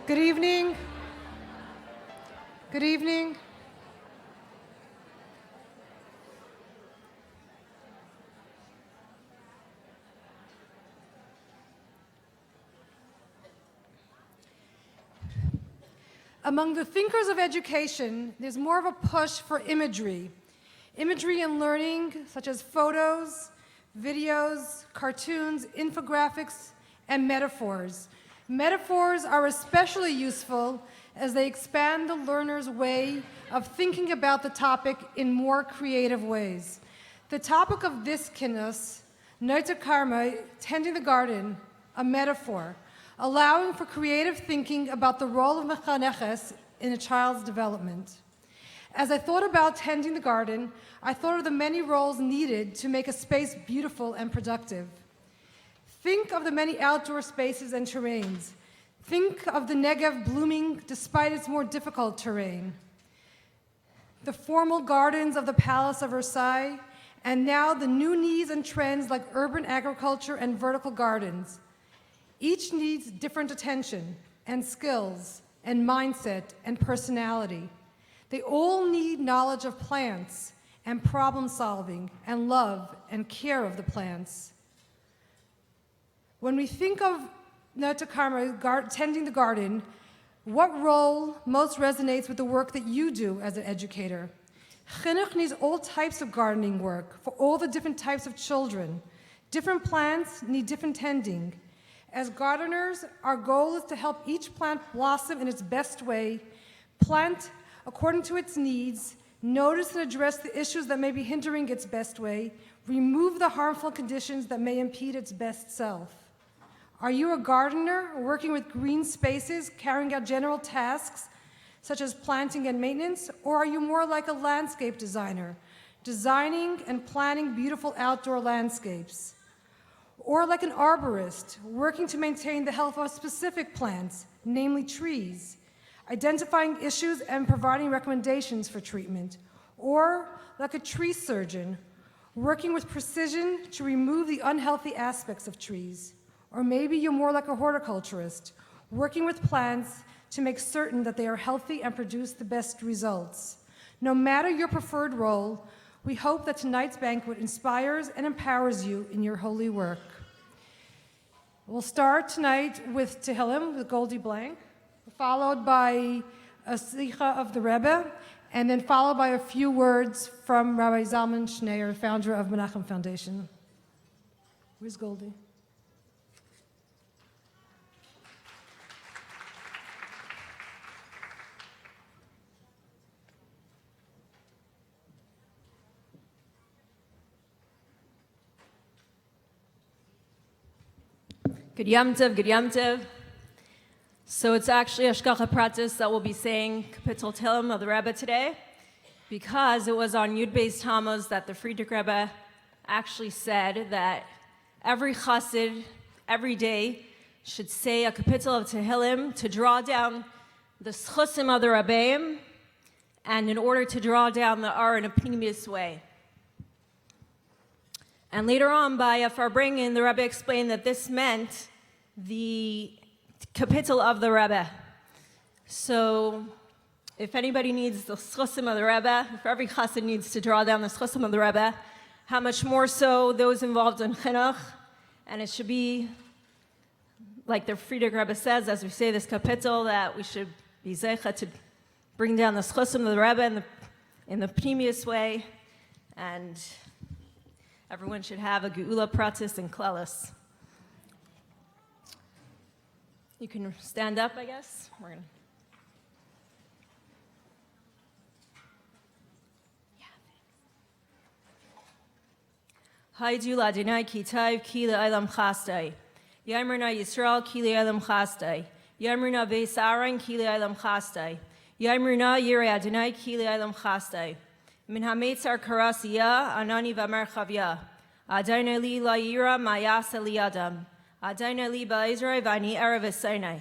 Good evening. Good evening. Among the thinkers of education, there's more of a push for imagery. Imagery and learning, such as photos, videos, cartoons, infographics, and metaphors. Metaphors are especially useful as they expand the learner's way of thinking about the topic in more creative ways. The topic of this kinus, Noita Karma, tending the garden, a metaphor, allowing for creative thinking about the role of mechaneches in a child's development. As I thought about tending the garden, I thought of the many roles needed to make a space beautiful and productive. Think of the many outdoor spaces and terrains. Think of the Negev blooming despite its more difficult terrain. The formal gardens of the Palace of Versailles, and now the new needs and trends like urban agriculture and vertical gardens. Each needs different attention and skills and mindset and personality. They all need knowledge of plants and problem solving and love and care of the plants. When we think of Nata Karma, tending the garden, what role most resonates with the work that you do as an educator? Chinuch needs all types of gardening work for all the different types of children. Different plants need different tending. As gardeners, our goal is to help each plant blossom in its best way, plant according to its needs, notice and address the issues that may be hindering its best way, remove the harmful conditions that may impede its best self. Are you a gardener working with green spaces, carrying out general tasks such as planting and maintenance, or are you more like a landscape designer, designing and planning beautiful outdoor landscapes? Or like an arborist, working to maintain the health of specific plants, namely trees, identifying issues and providing recommendations for treatment. Or like a tree surgeon, working with precision to remove the unhealthy aspects of trees. Or maybe you're more like a horticulturist, working with plants to make certain that they are healthy and produce the best results. No matter your preferred role, we hope that tonight's banquet inspires and empowers you in your holy work. We'll start tonight with Tehillim, with Goldie Blank, followed by a Slicha of the Rebbe, and then followed by a few words from Rabbi Zalman Schneier, founder of Menachem Foundation. Where's Goldie? Good Yom Tov, good Yom Tov. So it's actually Hashgacha Pratis that will be saying Kapitel Tehillim of the Rebbe today, because it was on Yud Beis Tammuz that the Friedrich Rebbe actually said that every chassid, every day, should say a Kapitel of Tehillim to draw down the schusim of the Rebbeim, and in order to draw down the R in a pneumius way. And later on, by Farbringen, the Rebbe explained that this meant the kapitel of the Rebbe. So, if anybody needs the schusim of the Rebbe, if every chassid needs to draw down the schusim of the Rebbe, how much more so those involved in chinuch? And it should be, like the Friedrich Rebbe says, as we say this kapitel, that we should be zeicha to bring down the schusim of the Rebbe in the pneumius way, and everyone should have a geula pratis and klelis. You can stand up, I guess. We're gonna. Haydu ladinai kitayv ki le'elam chastai. Yamrina Yisrael ki le'elam chastai. Yamrina beisaran ki le'elam chastai. Yamrina yirei Adonai ki le'elam chastai. Min hametzar karasiya anani v'merchavya. Adonai li la'ira mayasa li adam. Adonai li ba'izrei v'ani erev esenai.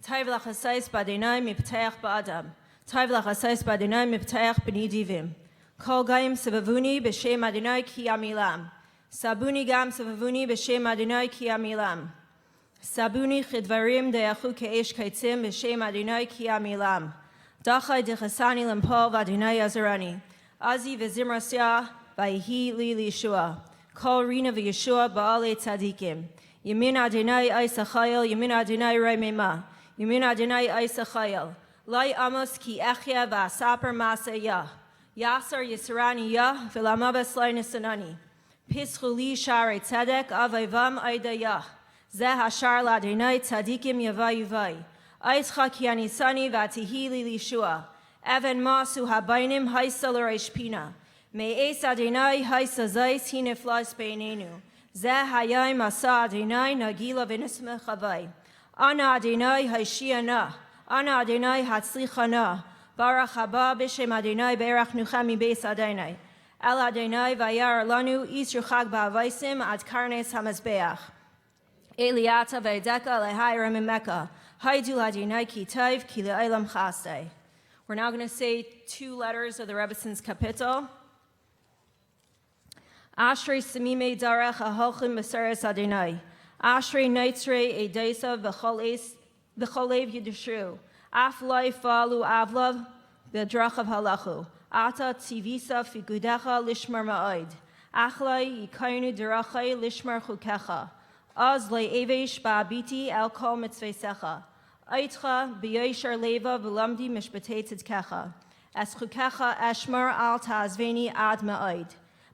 Taiv lachasais b'adonai mipteach ba'adam. Taiv lachasais b'adonai mipteach b'ni divim. Kol gayim sebavuni b'shem Adonai ki amilam. Sabuni gam sebavuni b'shem Adonai ki amilam. Sabuni chidvarim de'achu ke'esh kaitzim b'shem Adonai ki amilam. Dachai dechasani lempol v'Adonai azarani. Azi v'zimrasya v'yihi li lishua. Kol rina v'yeshua ba'ale tzadikim. Yamin Adonai Isachayel, Yamin Adonai Raimema, Yamin Adonai Isachayel. Lai amos ki echya v'asaper masaya. Yasar Yisrani ya v'lamabas lai nisanani. Pischu li shari tzedek avayvam aidaya. Zeh hashar l'Adonai tzadikim yavai yuvai. Aitzcha ki anisani v'atihi li lishua. Even masu habaynim haisa l'reish pina. Me'es Adonai haisa zayis hiniflas beinenu. Zeh hayai masa Adonai nagila v'nismeh chavai. Ana Adonai haishiana. Ana Adonai hatzlichana. Baruch haba b'shem Adonai be'erach nuchami beis Adonai. El Adonai vayar lanu isruchag ba'avaisim ad karnes hamazbeach. Eliata v'edeka lehai remimeka. Haidu Adonai ki tov ki le'olam chasdei. We're now going to say 2 letters of the Rebbe's kapitel. Ashrei Samime Darech Aholchim Beseres Adonai. Ashrei Neitzrei Eidesa V'cholev Yidishru. Afloi Falu Avlav V'drachav Halachu. Ata Tzivisa Figudecha Lishmar Ma'od. Achlai Yikainu Derachai Lishmar Chukecha. Az Le'evesh Ba'abiti El Kol Mitzvesecha. Eitcha B'yosher Leva V'lamdi Mishbetei Tzidkecha. Es Chukecha Eshmar Al Ta'azveni Ad Ma'od.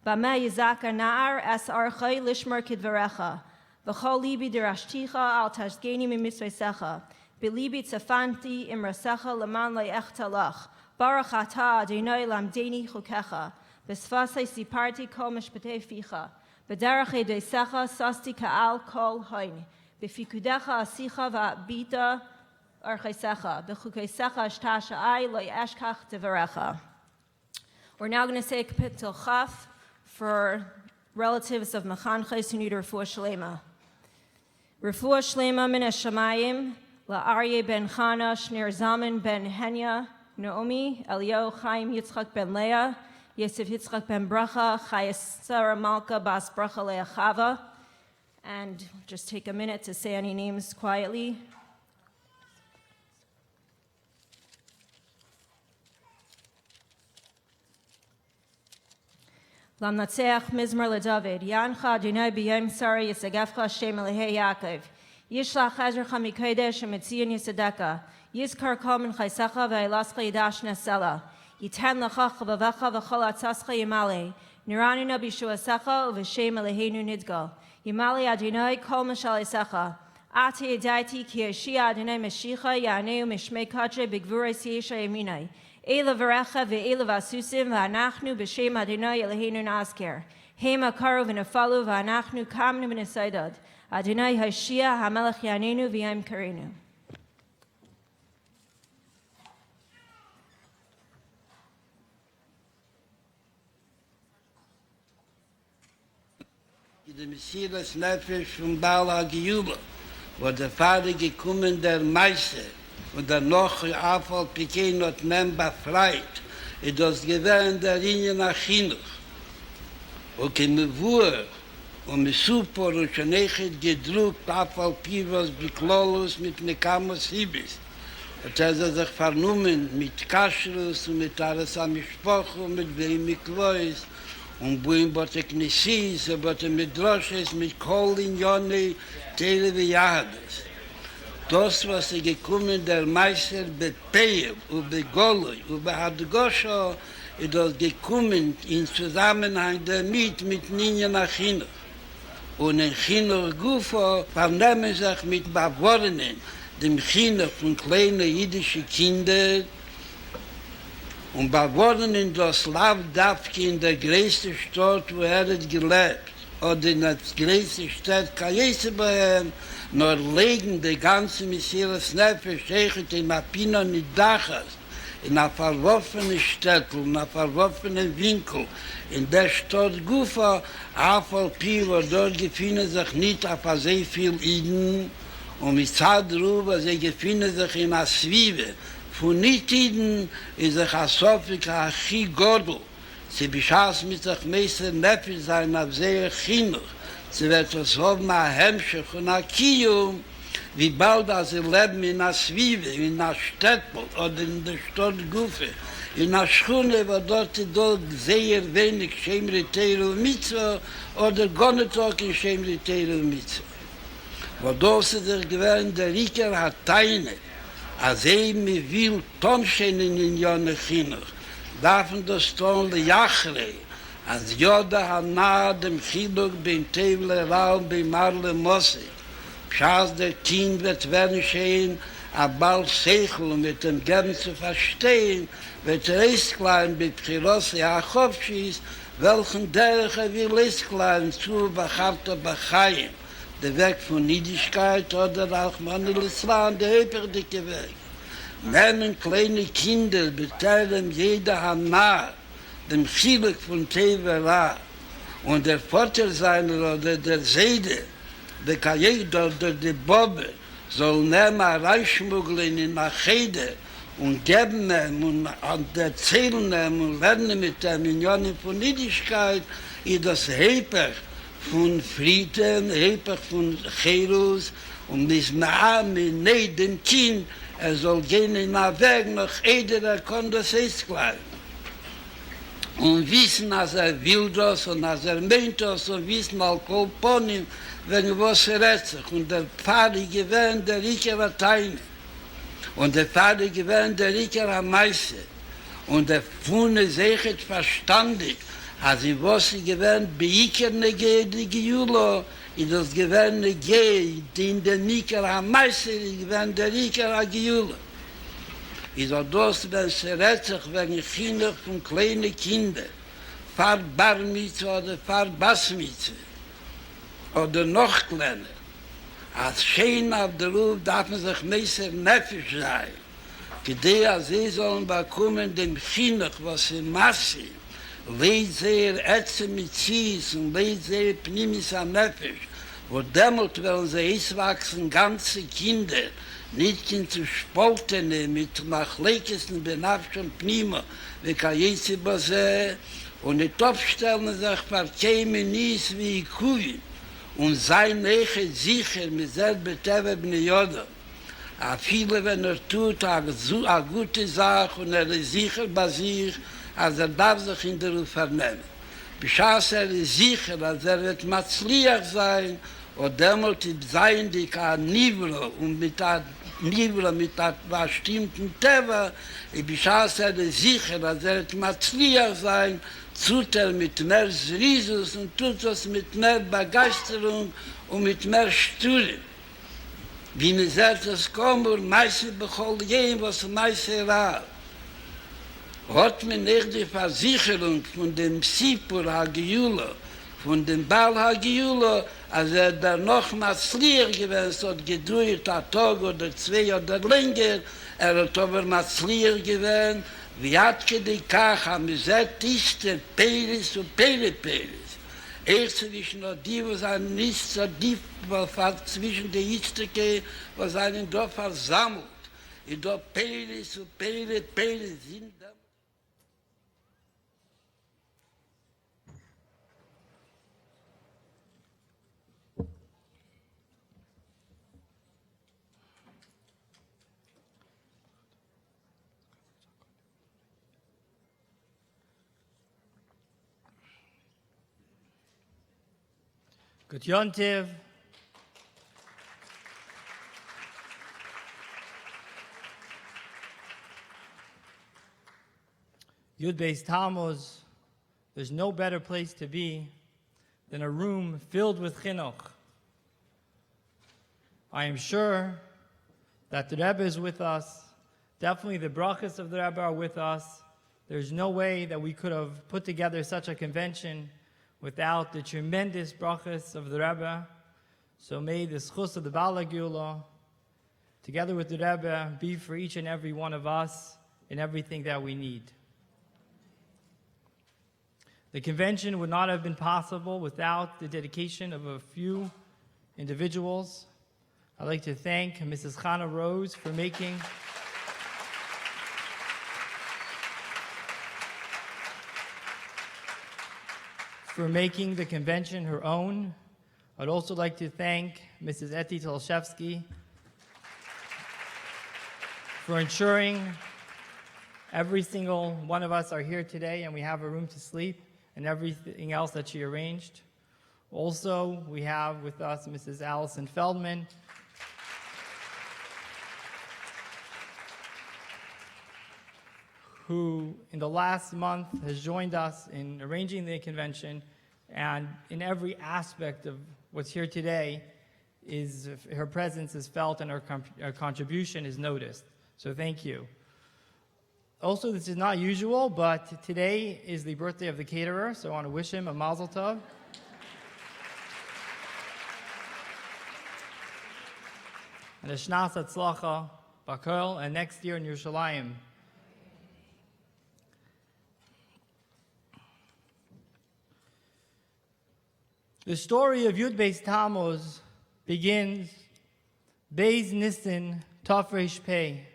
Bama yizaka na'ar es archai lishmer kidvarecha. V'chol libi derashticha al tashgeni mimisvesecha. Belibi tzafanti imrasecha leman le'echtalach. Baruch ata Adonai lamdeni chukecha. B'sfasei siparti kol mishpatei ficha. B'derech edesecha sasti ka'al kol hain. B'fikudecha asicha va'bita archaisecha. B'chukesecha ashtasha ai le'eshkach devarecha. We're now going to say kapitel chaf for relatives of Mechanches who need refuah shlema. Refuah shlema min hashamayim la'Aryeh ben Chana, Shneur Zalman ben Henya, Naomi, Eliyahu Chaim Yitzchak ben Leah, Yosef Yitzchak ben Bracha, Chayes Sarah Malka bas Bracha Leachava. And just take a minute to say any names quietly. Lamnatseach Mizmar LeDavid, Yancha Adonai b'yom sari yisagafcha Shem Elihei Yaakov, Yishlach Ezracha mikodesh Metzion Yisadeka, Yizkar kol min chaysecha v'eilascha yidash nesela, Yiten lecha chavavecha v'chol atzascha yimale, Niranu b'shuasecha u'v'Shem Eloheinu nidgal, Yimale Adonai kol mashalisecha, Ati yadaiti ki Yeshia Adonai Meshicha Yaneu Mishmei Kadre b'gvuros Yesha Yaminai, Ela varecha ve'ela vasusim v'anachnu b'shem Adonai Eloheinu nasker. Hema karu v'nefalu v'anachnu kamnu v'nesaydad. Adonai Hashia hamelech yanenu v'yam karenu. Die Messias Nefesh von Baal HaGiyuba, wo der Vater gekommen der Meister, und dann noch Afal Pekin hat men befreit, ist das gewähnt der Linie nach Chinuch. Und im Wur und mit Super und schon echt gedruckt Afal Pivas Biklolus mit Nekamos Hibis. Und sich vernommen mit Kashrus und mit Aras Amishpoch und mit Veimiklois und Buim Boteknisis und Botemidroshes mit Kol in Yoni Tele V'Yahades. Das, was gekommen der Meister bepeil und begoloi und behadgosho, ist das gekommen in Zusammenhang damit mit Ninja nach Chinuch. Und in Chinuch Gufo vernehmen sich mit Bewohnern, dem Chinuch von kleinen jüdischen Kindern und Bewohnern das Lavdavki in der größten Stadt, wo hat gelebt. Oder in der größten Stadt Kajesebehen, nur legen die ganze Messias Nefesh echt in Apina Nidachas, in einer verworfenen Städtel, in einer verworfenen Winkel, in der Stadt Gufa, Afal Piva, dort gefinden sich nicht auf sehr viel Iden, und mit Zeit darüber, sie gefinden sich in der Zwiebel. Von Nicht-Iden ist sich ein Sofika Achi Godel. Sie beschaß mit sich Meister Nefesh sein auf sehr Chinuch. Sie wird das haben ein Hemmschicht und ein Kiyum, wie bald als sie leben in einer Zwiebel, in einer Städtel oder in der Stadt Gufe, in einer Schule, wo dort sehr wenig Schemri Teiro Mitzvah oder gar nicht auch in Schemri Teiro Mitzvah. Wo dort sich gewähnt, der Riker hat Teine, als mir will Tonschenen in Jone Chinuch, darfen das Ton Jachre, als Joda Hana dem Chinuch bin Tevle Raum bin Marle Mosse. Schaß der Kind wird werden stehen, aber bald Seichel mit dem Gern zu verstehen, wird Reisklein mit Chirosse Achofschis, welchen derche will Reisklein zu Bacharte Bachayim, der Weg von Niedigkeit oder auch Manuel Islam, der höperdicke Weg. Nehmen kleine Kinder, beteilen jeder Hanna, dem Chilik von Tevera, und der Vater seiner oder der Seide, der Kajed oder der Bobbe, soll nehmen reinschmuggeln in Achede und geben ihm und erzählen ihm und lernen mit der Minion von Niedigkeit, ist das Heper von Frieden, Heper von Cherus und nicht mehr mit dem Kind, soll gehen in den Weg, noch jeder kann das Essklein. Und wissen, dass will das und dass meint das und wissen, Kolponim, wenn was sich. Und der Pfarrer gewähnt der Riker Teine. Und der Pfarrer gewähnt der Riker Meise. Und der Fune sechet verstandig, als ich was sie gewähnt, beikerne die Giulo, in das gewähne Geh, die in der Riker Meise gewähnt der Riker Giulo. Ist auch das, wenn es sich, wenn ich Kinder von kleinen Kindern, Fahrt Bar Mitzvah oder Fahrt Bas Mitzvah, oder noch kleiner. Als schön auf der Ruf darf man sich messer neffisch sein. Die als sie sollen bekommen dem Chinuch, was sie massiv, leid sehr Ätze mit Zies und leid sehr Pnimis am Neffisch, wo dämmelt werden sie auswachsen, ganze Kinder, nicht in zu spalten mit nachleikesten Benafschen Pnima, wie Kajezi Base, und nicht aufstellen sich verkämen nies wie Kuh, und sein Eche sicher mit selber Teve Bnei Yoda. A viele, wenn tut, a gute Sache, und ist sicher bei sich, als darf sich in der Ruf vernehmen. Bischass ist sicher, als wird Matzliach sein, und demult sein die Nivro, und mit der Nivro, mit der bestimmten Teva, Bischass ist sicher, als wird Matzliach sein, tut mit mehr Risus und tut das mit mehr Begeisterung und mit mehr Stille. Wie mir sagt, das kommt und meistens bekommt jeden, was meistens war. Hat mir nicht die Versicherung von dem Sipur Hagiulo, von dem Baal Hagiulo, als da noch Matzliach gewesen hat, gedauert ein Tag oder zwei oder länger, hat aber Matzliach gewesen, wie hat die Kach am gesagt, ist der Peris und Peris. Erst zwischen die, was einen nicht so tief war, zwischen den Istike, was einen da versammelt. Und da Peris und Peris sind da. Good Yontiv. Yud Beis Tammuz. There's no better place to be than a room filled with chinuch. I am sure that the Rebbe is with us. Definitely the brachas of the Rebbe are with us. There's no way that we could have put together such a convention without the tremendous brachas of the Rebbe. So may the schus of the Baal HaGeula, together with the Rebbe, be for each and every one of us in everything that we need. The convention would not have been possible without the dedication of a few individuals. I'd like to thank Mrs. Chana Rose for making the convention her own. I'd also like to thank Mrs. Eti Tolshevsky for ensuring every single one of us are here today and we have a room to sleep and everything else that she arranged. Also, we have with us Mrs. Allison Feldman, who in the last month has joined us in arranging the convention, and in every aspect of what's here today, her presence is felt and her contribution is noticed. So thank you. Also, this is not usual, but today is the birthday of the caterer, so I want to wish him a mazel tov. And a shnas hatzlacha b'kol, and next year in Yerushalayim. The story of Yud Beis Tammuz begins Beis Nisan Tov Reish Pei,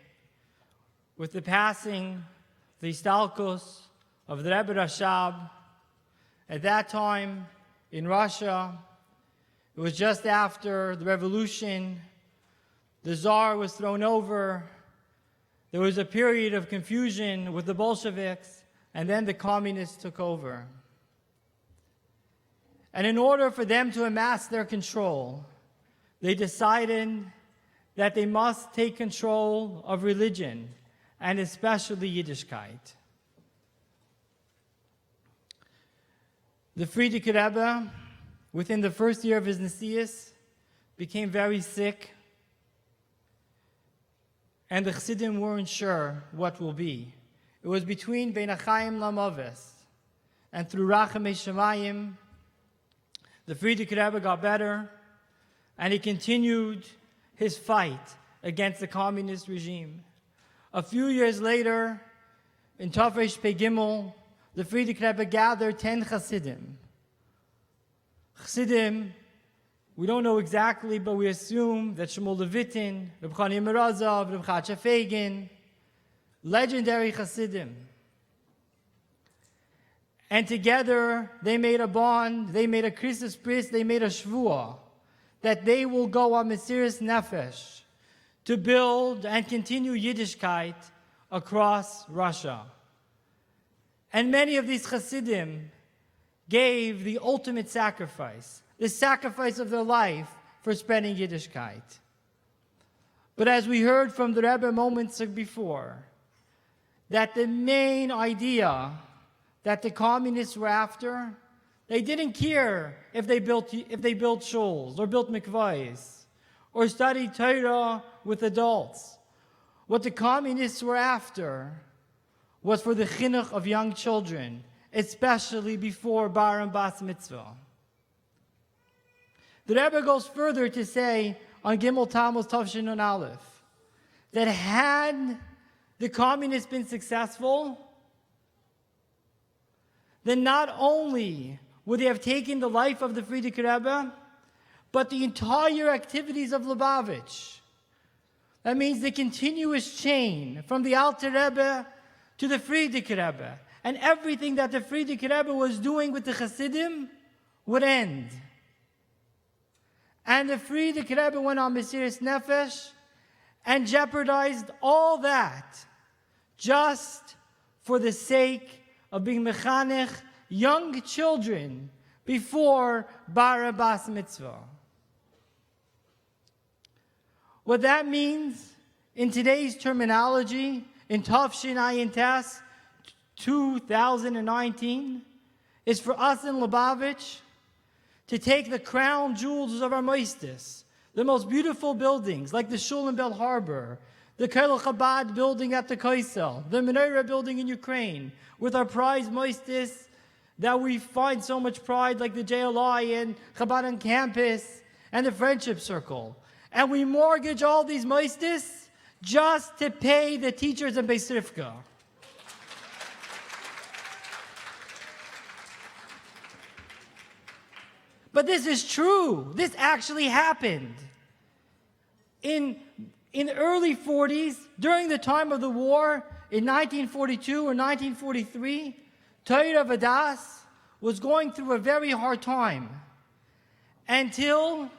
with the passing, the Istalkus of the Rebbe Rashab. At that time in Russia, it was just after the revolution. The Tsar was thrown over. There was a period of confusion with the Bolsheviks, and then the communists took over. And in order for them to amass their control, they decided that they must take control of religion, and especially Yiddishkeit. The Frierdiker Rebbe, within the first year of his Nesius, became very sick, and the Chassidim weren't sure what will be. It was between Bein HaChaim Lamaves, and through Rachamei Shemayim, the Frierdiker Rebbe got better, and he continued his fight against the communist regime. A few years later, in Tov Reish Pei Gimel, the Frierdiker Rebbe gathered 10 Chassidim. Chassidim, we don't know exactly, but we assume that Shmuel Levitin, Reb Chaim Merazov, Reb Chatzah Fagin, legendary Chassidim. And together, they made a bond, they made a Christus Bris, they made a Shvuah, that they will go on Mesiras Nefesh to build and continue Yiddishkeit across Russia. And many of these Chassidim gave the ultimate sacrifice, the sacrifice of their life for spreading Yiddishkeit. But as we heard from the Rebbe moments before, that the main idea that the communists were after, they didn't care if they built shuls or built mikvahs or studied Torah with adults. What the communists were after was for the chinuch of young children, especially before bar and bas mitzvah. The Rebbe goes further to say on Gimel Tammuz Tavshin Nun Aleph that had the communists been successful, then not only would they have taken the life of the Frierdiker Rebbe, but the entire activities of Lubavitch. That means the continuous chain from the Alter Rebbe to the Frierdiker Rebbe, and everything that the Frierdiker Rebbe was doing with the Chassidim would end. And the Frierdiker Rebbe went on Mesiras Nefesh and jeopardized all that just for the sake of being mechanech young children before bar bas mitzvah. What that means in today's terminology, in Tavshin Ayin Tes 2019, is for us in Lubavitch to take the crown jewels of our moistus, the most beautiful buildings like the Shul in Bel Harbor, the Kel Chabad building at the Kaisel, the Menorah building in Ukraine, with our prize moistus that we find so much pride, like the JLI and Chabad on campus and the Friendship Circle. And we mortgage all these moistus just to pay the teachers in Beis Rivka. But this is true. This actually happened. In the early 40s, during the time of the war, in 1942 or 1943, Torah Vadas was going through a very hard time until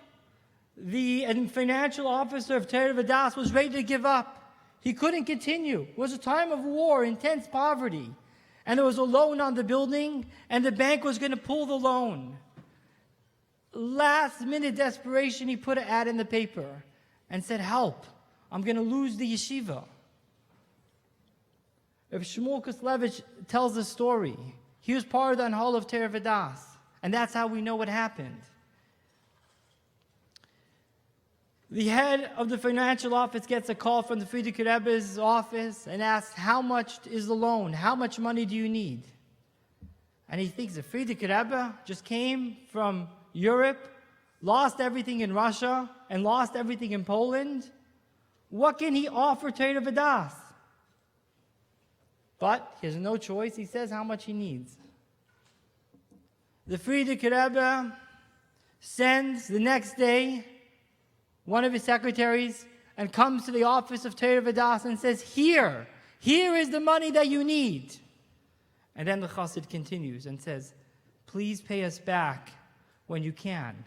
the financial officer of Torah Vadas was ready to give up. He couldn't continue. It was a time of war, intense poverty. And there was a loan on the building, and the bank was going to pull the loan. Last minute desperation, he put an ad in the paper and said, help, I'm going to lose the yeshiva. If Shmuel Kislevich tells the story, he was part of the Anhol of Torah V'das, and that's how we know what happened. The head of the financial office gets a call from the Frierdiker Rebbe's office and asks, how much is the loan? How much money do you need? And he thinks the Frierdiker Rebbe just came from Europe, lost everything in Russia, and lost everything in Poland. What can he offer Torah V'das? But he has no choice. He says how much he needs. The Frierdiker Rebbe sends the next day one of his secretaries and comes to the office of Torah V'das and says, here is the money that you need. And then the chassid continues and says, please pay us back when you can,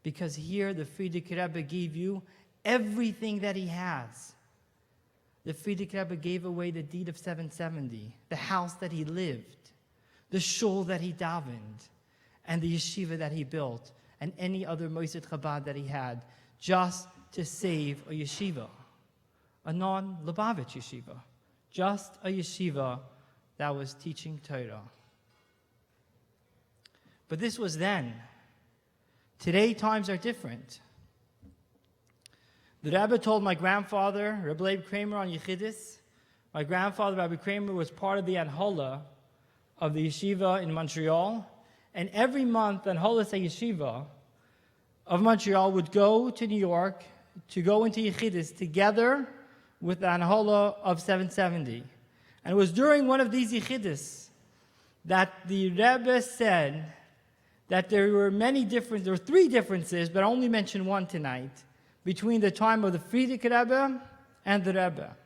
because here the Frierdiker Rebbe gave you everything that he has. The Frierdiker Rebbe gave away the deed of 770, the house that he lived, the shul that he davened, and the yeshiva that he built, and any other Moised Chabad that he had, just to save a yeshiva, a non-Lubavitch yeshiva, just a yeshiva that was teaching Torah. But this was then. Today, times are different. The Rebbe told my grandfather, Rebbe Leib Kramer on Yechidus, my grandfather, Rabbi Kramer, was part of the Anhola of the yeshiva in Montreal, and every month, Anhola Yeshiva of Montreal would go to New York to go into Yechidus together with the Anhola of 770. And it was during one of these Yechidus that the Rebbe said that there were three differences, but I only mention one tonight, between the time of the Frierdiker Rebbe and the Rebbe.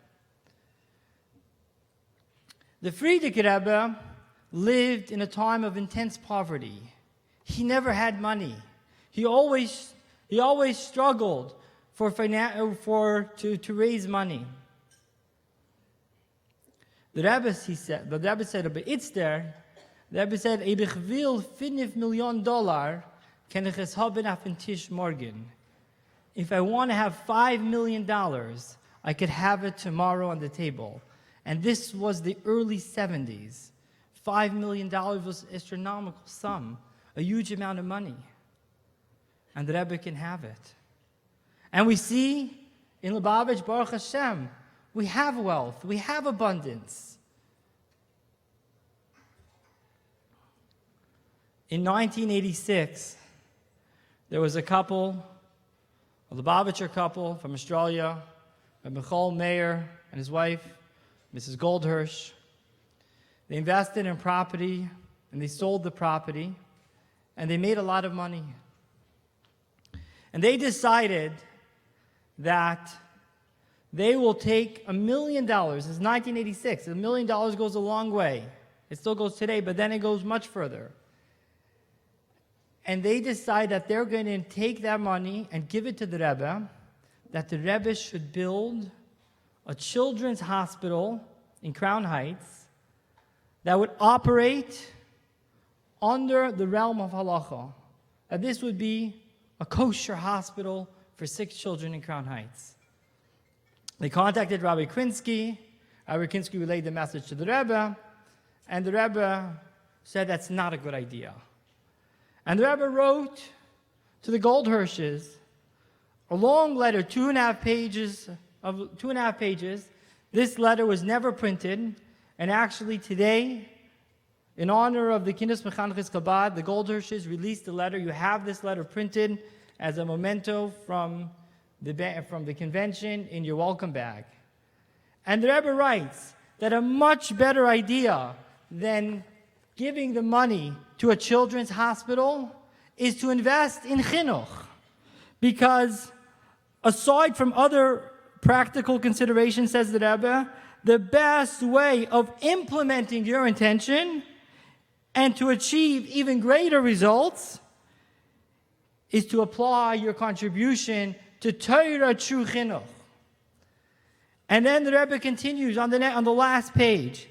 The Frierdiker Rebbe lived in a time of intense poverty. He never had money. He always struggled to raise money. The Rebbe said, Rebbe Itzter, the Rebbe said, "Ich will $5 million, kann ich es haben auf den Tisch morgen." If I want to have $5 million, I could have it tomorrow on the table. And this was the early 70s. $5 million was an astronomical sum, a huge amount of money. And the Rebbe can have it. And we see in Lubavitch, Baruch Hashem, we have wealth, we have abundance. In 1986, there was a couple, a Lubavitcher couple from Australia, Michael Mayer and his wife, Mrs. Goldhirsch. They invested in property, and they sold the property, and they made a lot of money. And they decided that they will take $1 million. It's 1986. $1 million goes a long way. It still goes today, but then it goes much further. And they decide that they're going to take that money and give it to the Rebbe, that the Rebbe should build a children's hospital in Crown Heights that would operate under the realm of halacha. That this would be a kosher hospital for 6 children in Crown Heights. They contacted Rabbi Krinsky. Rabbi Krinsky relayed the message to the Rebbe, and the Rebbe said that's not a good idea. And the Rebbe wrote to the Goldhirsches a long letter, 2.5 pages. This letter was never printed, and actually today, in honor of the Kinus Mechanchis Chabad, the Goldhirsches released the letter. You have this letter printed as a memento from the convention in your welcome bag. And the Rebbe writes that a much better idea than giving the money to a children's hospital is to invest in chinuch. Because aside from other practical considerations, says the Rebbe, the best way of implementing your intention and to achieve even greater results is to apply your contribution to Torah true chinuch. And then the Rebbe continues on the last page.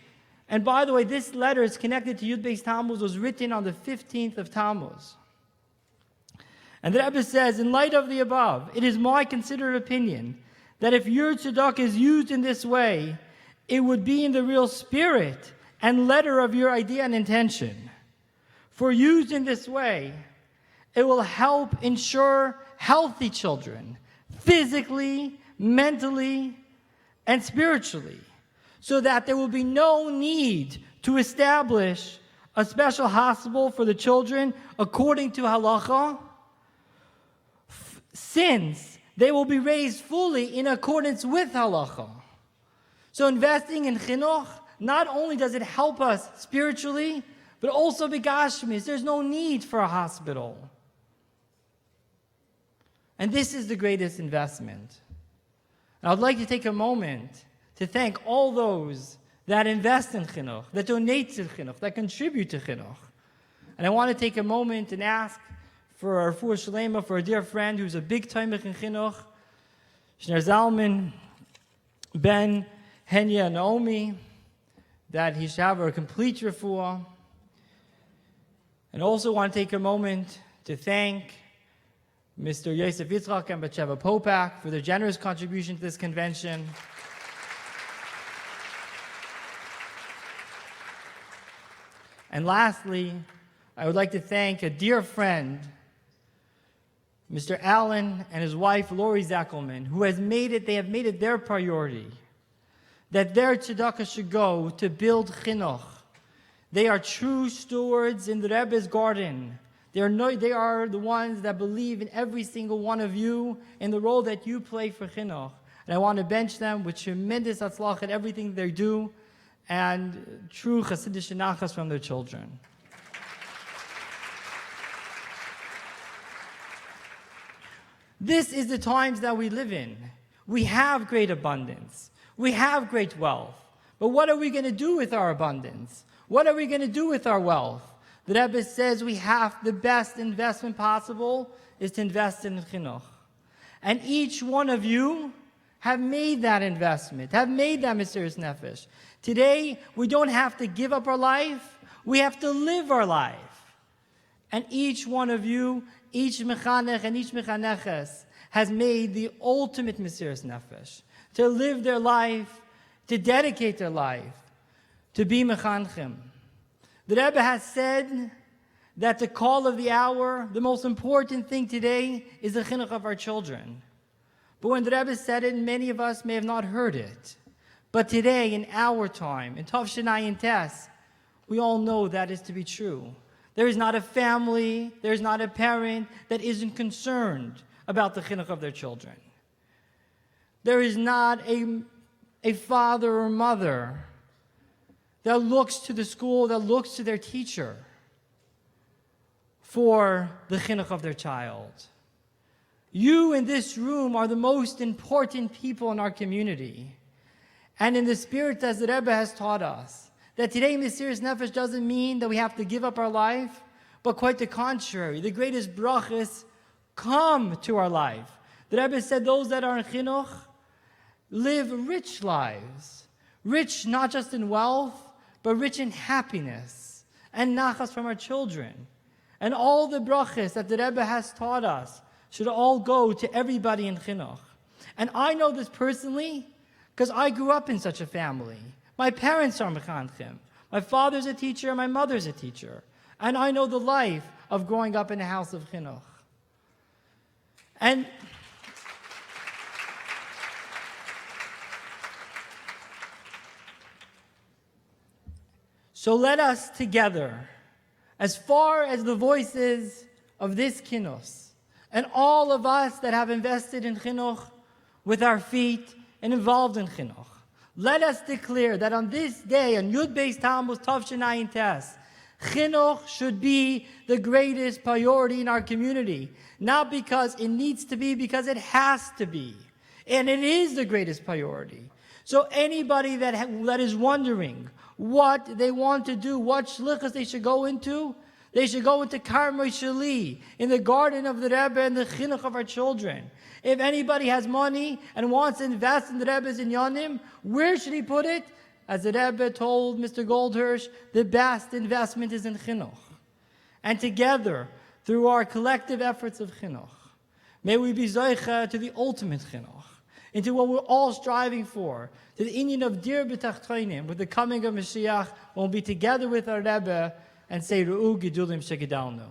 And by the way, this letter is connected to Yud Beis Tammuz, was written on the 15th of Tammuz. And the Rebbe says, in light of the above, it is my considered opinion that if your tzedakah is used in this way, it would be in the real spirit and letter of your idea and intention. For used in this way, it will help ensure healthy children, physically, mentally, and spiritually, so that there will be no need to establish a special hospital for the children according to halacha, since they will be raised fully in accordance with halacha. So investing in chinuch, not only does it help us spiritually, but also begashmis. There's no need for a hospital. And this is the greatest investment. And I'd like to take a moment to thank all those that invest in chinuch, that donate to chinuch, that contribute to chinuch. And I want to take a moment and ask for our refuah shalema, for a dear friend who's a big taimach in chinuch, Shner Zalman ben Henya Naomi, that he should have a complete refuah. And also want to take a moment to thank Mr. Yosef Yitzchak and Batsheva Popak for their generous contribution to this convention. And lastly, I would like to thank a dear friend, Mr. Allen and his wife, Lori Zackelman, who they have made it their priority that their tzedakah should go to build chinuch. They are true stewards in the Rebbe's garden. They are the ones that believe in every single one of you and the role that you play for chinuch. And I want to bench them with tremendous hatzlach at everything they do and true chassidish nachas from their children. This is the times that we live in. We have great abundance. We have great wealth. But what are we going to do with our abundance? What are we going to do with our wealth? The Rebbe says the best investment possible is to invest in chinuch. And each one of you have made that investment, have made that Mesiras Nefesh. Today, we don't have to give up our life. We have to live our life. And each one of you, each mechanech and each mechaneches has made the ultimate Mesiras Nefesh, to live their life, to dedicate their life, to be mechanchim. The Rebbe has said that the call of the hour, the most important thing today, is the chinuch of our children. But when the Rebbe said it, many of us may have not heard it. But today, in our time, in Tov Shnai Tes, we all know that is to be true. There is not a family, there is not a parent that isn't concerned about the chinuch of their children. There is not a father or mother that looks to the school, that looks to their teacher for the chinuch of their child. You in this room are the most important people in our community. And in the spirit, as the Rebbe has taught us, that today Mesiras Nefesh doesn't mean that we have to give up our life, but quite the contrary. The greatest brachas come to our life. The Rebbe said those that are in chinuch live rich lives. Rich not just in wealth, but rich in happiness and nachas from our children. And all the brachas that the Rebbe has taught us should all go to everybody in chinuch. And I know this personally because I grew up in such a family. My parents are mechanchim. My father's a teacher, my mother's a teacher. And I know the life of growing up in a house of chinuch. And so let us together, as far as the voices of this kinos, and all of us that have invested in chinuch with our feet and involved in chinuch, let us declare that on this day, on Yud Beis Tammuz Tov Shnai Tes, chinuch should be the greatest priority in our community. Not because it needs to be, because it has to be. And it is the greatest priority. So anybody that is wondering what they want to do, what shlichus they should go into, They should go into Karmei Shali, in the garden of the Rebbe and the chinuch of our children. If anybody has money and wants to invest in the Rebbe's inyanim, where should he put it? As the Rebbe told Mr. Goldhirsch, the best investment is in chinuch. And together, through our collective efforts of chinuch, may we be zoicha to the ultimate chinuch, into what we're all striving for, to the inyan of dir b'tachtoinim, with the coming of Mashiach, when we'll be together with our Rebbe and say, Ru'u Gedulim Shegedalnu.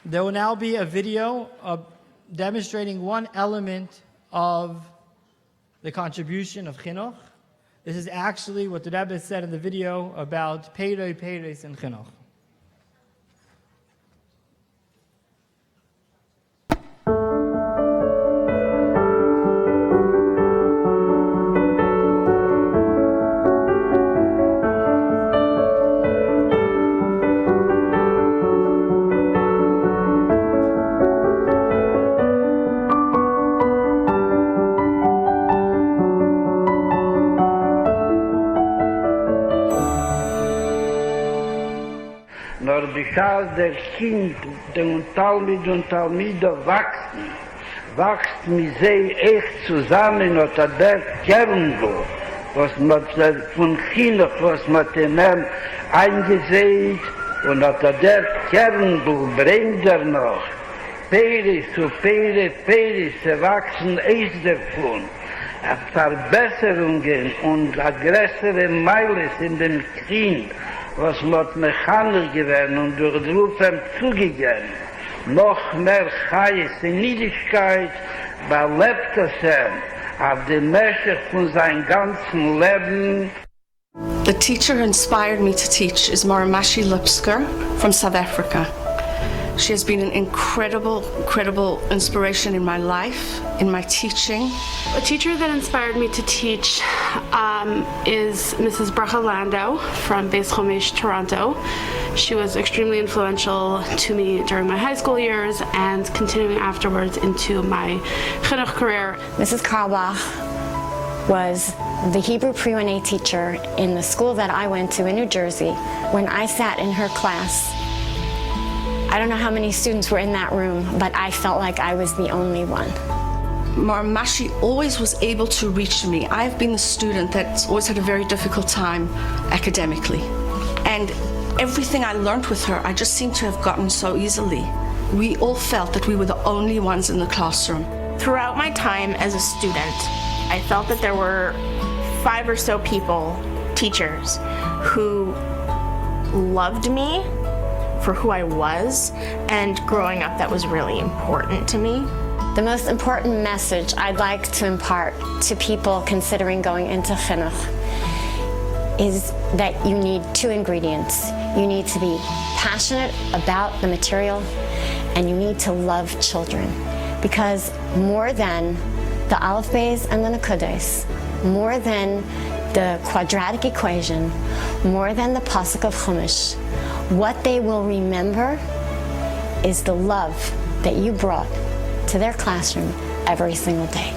There will now be a video demonstrating one element of the contribution of chinuch. This is actually what the Rebbe said in the video about Peirei Peireis and chinuch. Nur because der Kind, den Talmid und Talmider wächst mit sie echt zusammen unter der Kernbuch, was man von Chinuch, was man in ihm eingesehen und unter der Kernbuch bringt noch Peris zu Peris, sie wachsen echt davon. Verbesserungen und größere Meiles in dem Kind, was mit Mechaner geworden und durch den Ruf zugegeben. Noch mehr Chais in Niedigkeit belebt es auf dem Mäschig von seinem ganzen Leben. The teacher who inspired me to teach is Maramashi Lipsker from South Africa. She has been an incredible inspiration in my life, in my teaching. A teacher that inspired me to teach is Mrs. Bracha Landau from Beis Chomesh, Toronto. She was extremely influential to me during my high school years and continuing afterwards into my chinuch career. Mrs. Karlbach was the Hebrew pre-1A teacher in the school that I went to in New Jersey. When I sat in her class, I don't know how many students were in that room, but I felt like I was the only one. Maramashi always was able to reach me. I've been the student that's always had a very difficult time academically. And everything I learned with her, I just seemed to have gotten so easily. We all felt that we were the only ones in the classroom. Throughout my time as a student, I felt that there were 5 or so people, teachers, who loved me for who I was, and growing up that was really important to me. The most important message I'd like to impart to people considering going into chinuch is that you need 2 ingredients. You need to be passionate about the material, and you need to love children. Because more than the Aleph Beis and the Nekudos, more than the quadratic equation, more than the pasuk of Chumash, what they will remember is the love that you brought to their classroom every single day.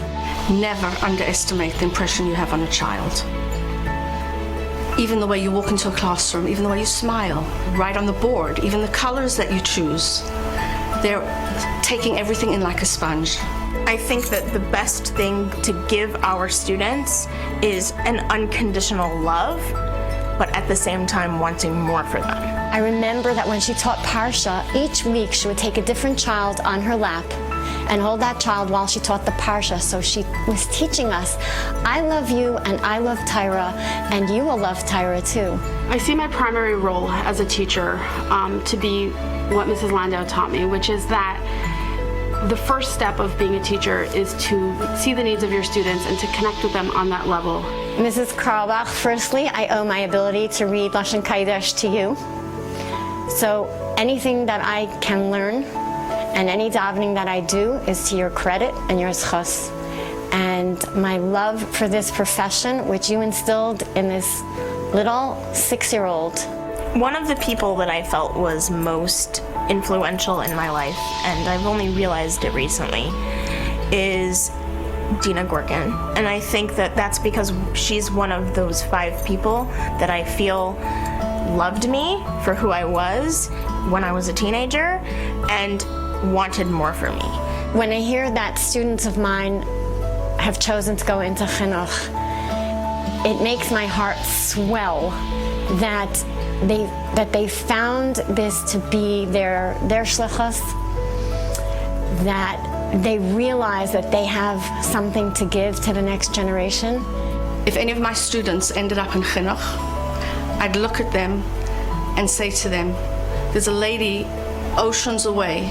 Never underestimate the impression you have on a child. Even the way you walk into a classroom, even the way you smile, write on the board, even the colors that you choose, they're taking everything in like a sponge. I think that the best thing to give our students is an unconditional love, but at the same time wanting more for them. I remember that when she taught Parsha, each week she would take a different child on her lap and hold that child while she taught the Parsha. So she was teaching us, I love you and I love Tyra, and you will love Tyra too. I see my primary role as a teacher to be what Mrs. Landau taught me, which is that the first step of being a teacher is to see the needs of your students and to connect with them on that level. Mrs. Karlbach, firstly, I owe my ability to read Lashon Kodesh to you. So anything that I can learn and any davening that I do is to your credit and your zchus. And my love for this profession, which you instilled in this little 6-year-old. One of the people that I felt was most influential in my life, and I've only realized it recently, is Dina Gorkin. And I think that that's because she's one of those 5 people that I feel loved me for who I was when I was a teenager and wanted more for me. When I hear that students of mine have chosen to go into Chinuch, it makes my heart swell that they found this to be their shlichus, that they realize that they have something to give to the next generation. If any of my students ended up in Chinuch, I'd look at them and say to them, there's a lady oceans away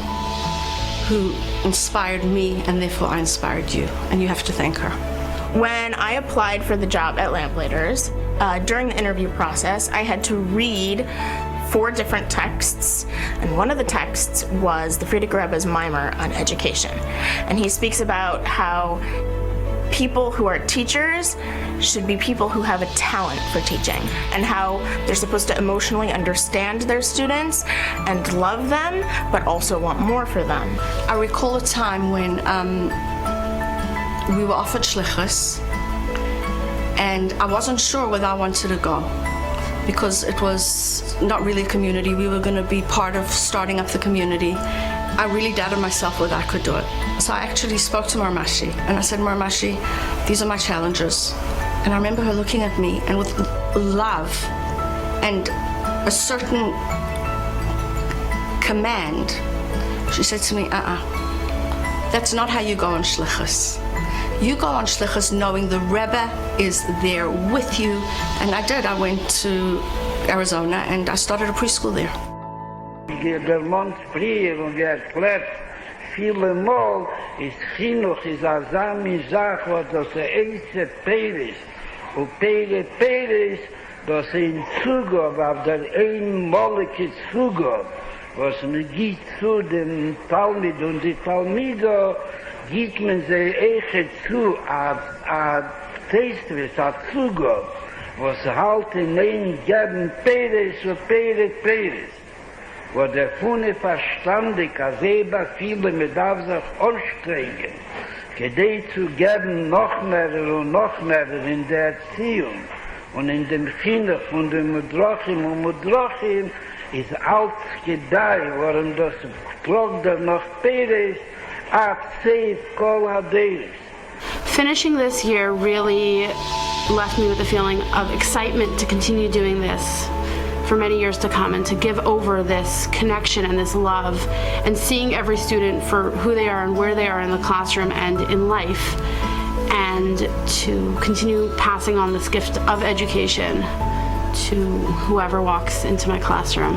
who inspired me, and therefore I inspired you, and you have to thank her. When I applied for the job at Lamplighters, during the interview process, I had to read 4 different texts, and one of the texts was the Frierdiker Rebbe's mimer on education. And he speaks about how people who are teachers should be people who have a talent for teaching, and how they're supposed to emotionally understand their students and love them, but also want more for them. I recall a time when we were offered shlichus, and I wasn't sure whether I wanted to go, because it was not really a community. We were going to be part of starting up the community. I really doubted myself whether I could do it. So I actually spoke to Marmashi, and I said, Marmashi, these are my challenges. And I remember her looking at me, and with love and a certain command, she said to me, that's not how you go on shlichus. You go on shlichus knowing the Rebbe is there with you. And I did. I went to Arizona and I started a preschool there. Der Mond frier und erklärt viele Mal, ist Chinuch, ist eine Sach, was das erste Peris. Und Peris, das in Zugabe, auf der einmalige Zugabe, was man gibt zu dem Talmid und die Talmido, gibt man sie echt zu, a Teistris, a Zugabe, was halt in ein geben Peris und Peris. Wo der Funne verstandig, als Eber viele mit darf sich anstrengen, gedei zu geben noch mehr und noch mehr in der Erziehung und in dem Chinuch von den Mudrochim und Mudrochim ist alt gedei, warum das trug der noch Peres, Seif Kol Haderis. Finishing this year really left me with a feeling of excitement to continue doing this for many years to come, and to give over this connection and this love, and seeing every student for who they are and where they are in the classroom and in life, and to continue passing on this gift of education to whoever walks into my classroom.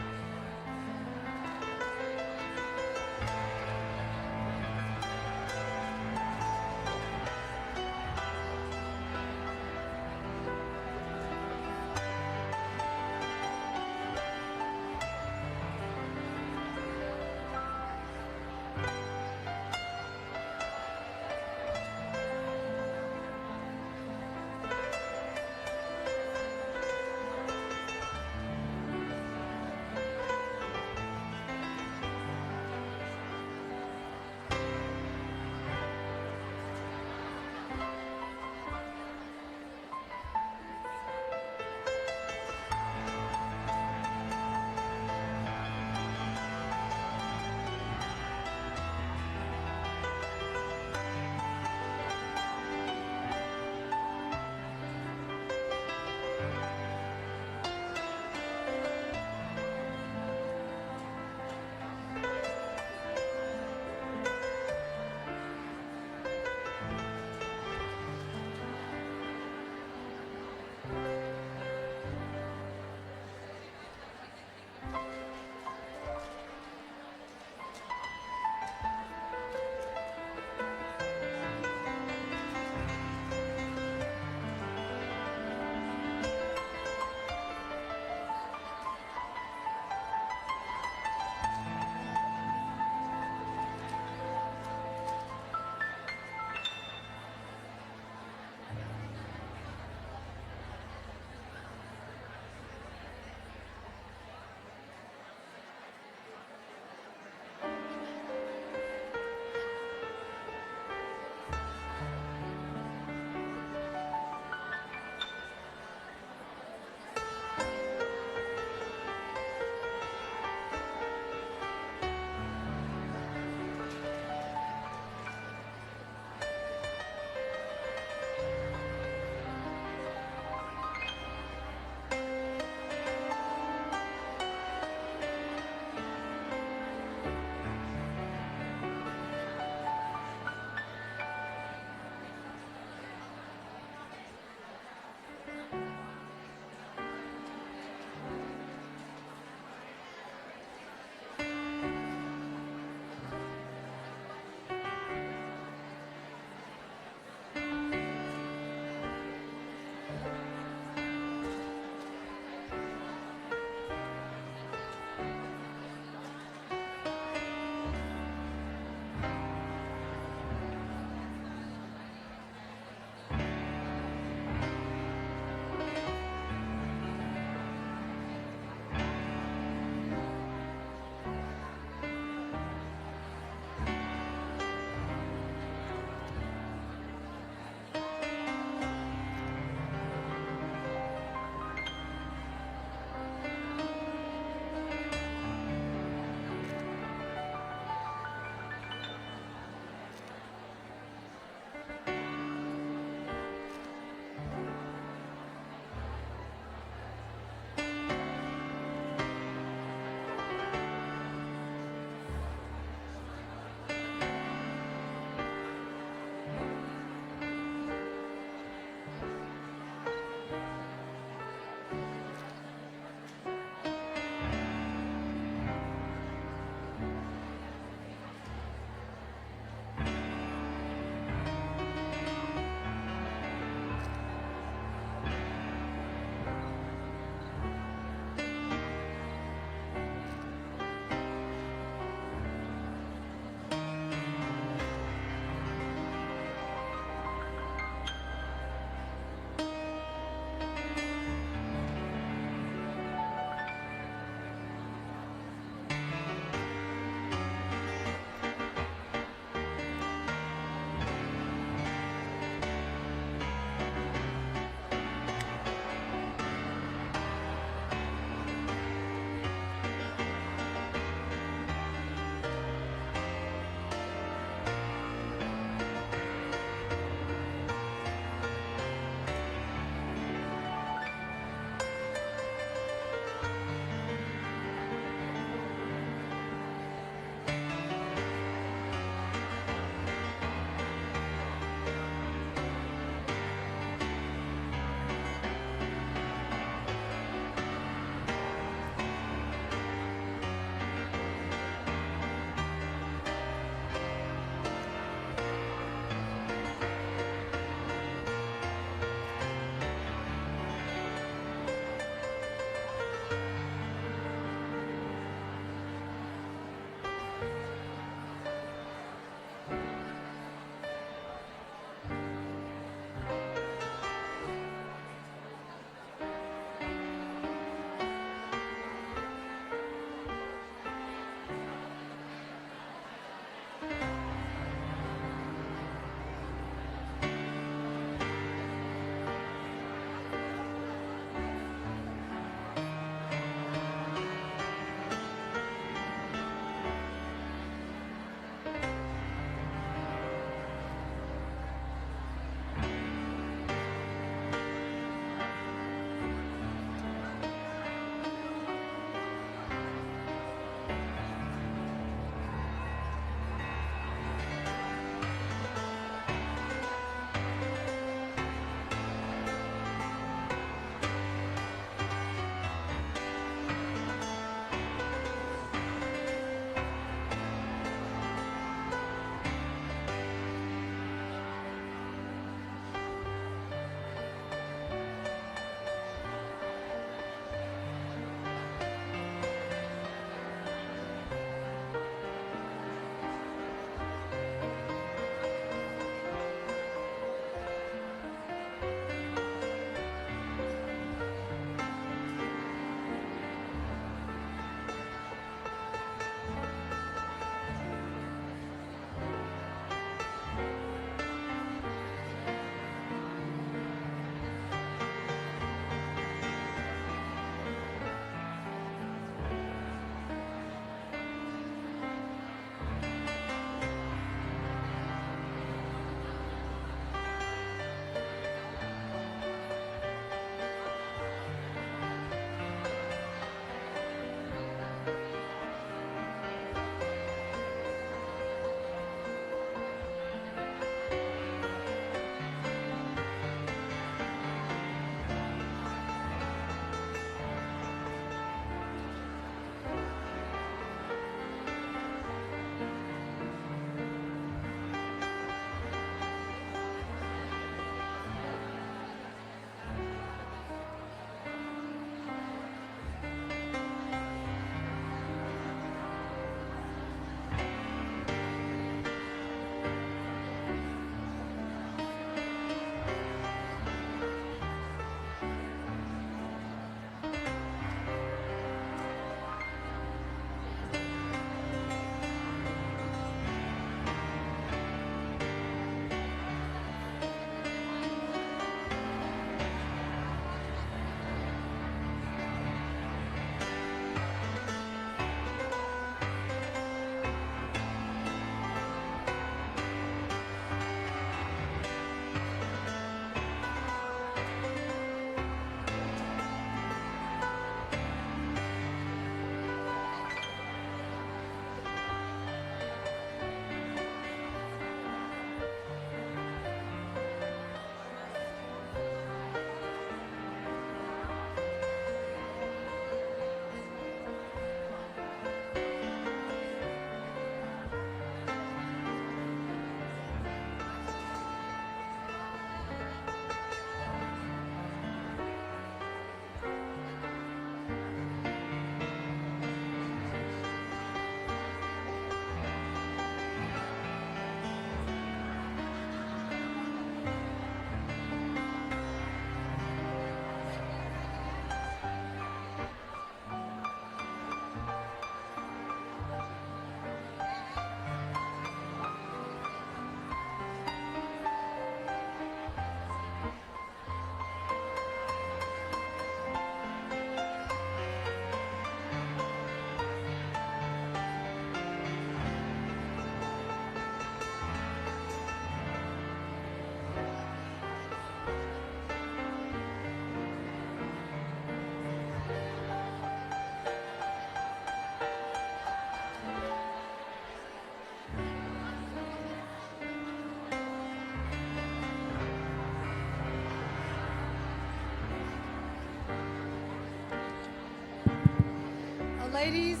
Ladies,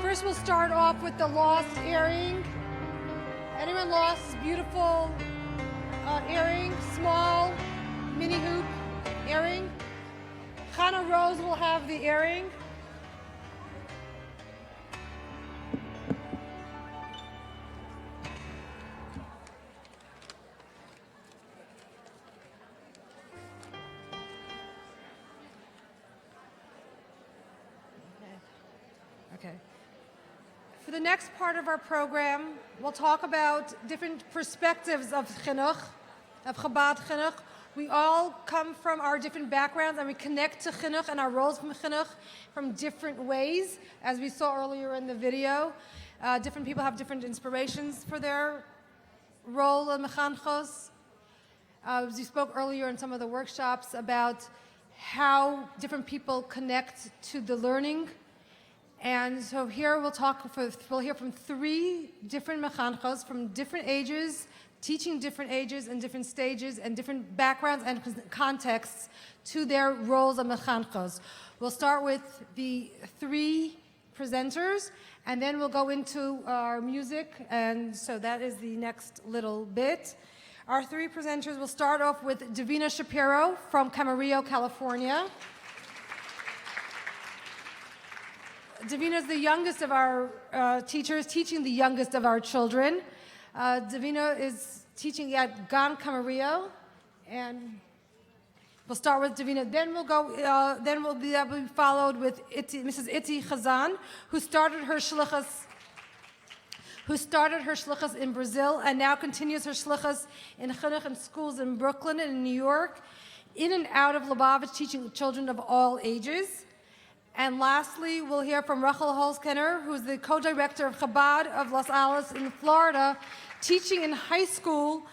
first we'll start off with the lost earring. Anyone lost this beautiful earring? Small, mini hoop earring. Chana Rose will have the earring. Okay. For the next part of our program, we'll talk about different perspectives of Chinuch, of Chabad Chinuch. We all come from our different backgrounds and we connect to Chinuch and our roles from Chinuch from different ways, as we saw earlier in the video. Different people have different inspirations for their role in Mechanchos. We spoke earlier in some of the workshops about how different people connect to the learning. And so here we'll hear from 3 different mechanchos from different ages, teaching different ages and different stages and different backgrounds and contexts to their roles of mechanchos. We'll start with the 3 presenters, and then we'll go into our music, and so that is the next little bit. Our 3 presenters will start off with Davina Shapiro from Camarillo, California. Davina is the youngest of our teachers, teaching the youngest of our children. Davina is teaching at Gan Camarillo, and we'll start with Davina. Then we'll be followed with Mrs. Iti Chazan, who started her shlichus in Brazil and now continues her shlichus in chinuch and schools in Brooklyn and in New York, in and out of Lubavitch, teaching children of all ages. And lastly, we'll hear from Rachel Holzkenner, who's the co-director of Chabad of Los Angeles in Florida, teaching in high school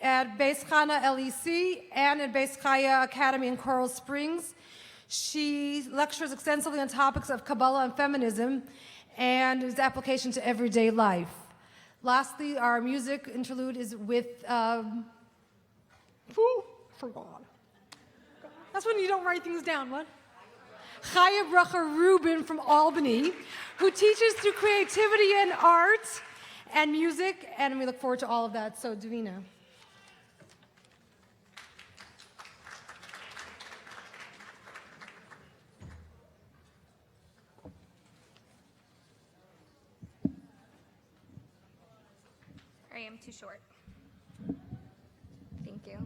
at Beis Chana LEC and at Beis Chaya Academy in Coral Springs. She lectures extensively on topics of Kabbalah and feminism and its application to everyday life. Lastly, our music interlude is with, forgot. That's when you don't write things down, what? Chaya Bracha Rubin from Albany, who teaches through creativity and art and music, and we look forward to all of that. So, Davina. Sorry, I'm too short. Thank you.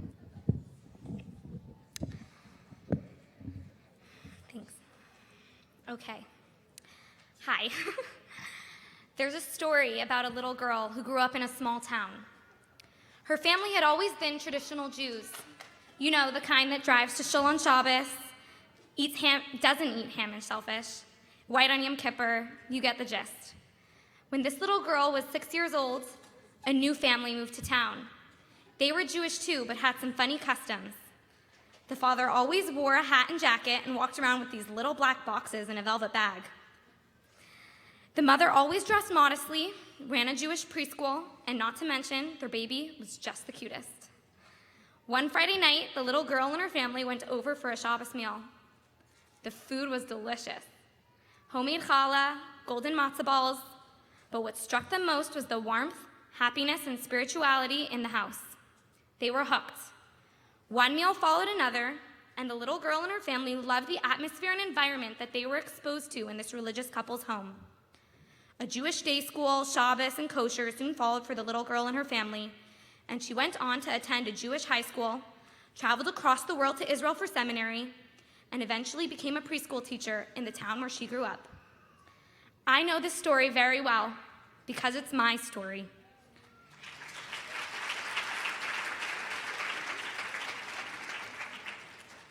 Thanks. Okay. Hi. There's a story about a little girl who grew up in a small town. Her family had always been traditional Jews. You know, the kind that drives to shul on Shabbos, doesn't eat ham and shellfish, white on Yom Kippur, you get the gist. When this little girl was 6 years old, a new family moved to town. They were Jewish too, but had some funny customs. The father always wore a hat and jacket and walked around with these little black boxes in a velvet bag. The mother always dressed modestly, ran a Jewish preschool, and not to mention, their baby was just the cutest. One Friday night, the little girl and her family went over for a Shabbos meal. The food was delicious. Homemade challah, golden matzah balls, but what struck them most was the warmth, happiness, and spirituality in the house. They were hooked. One meal followed another, and the little girl and her family loved the atmosphere and environment that they were exposed to in this religious couple's home. A Jewish day school, Shabbos, and kosher soon followed for the little girl and her family, and she went on to attend a Jewish high school, traveled across the world to Israel for seminary, and eventually became a preschool teacher in the town where she grew up. I know this story very well because it's my story.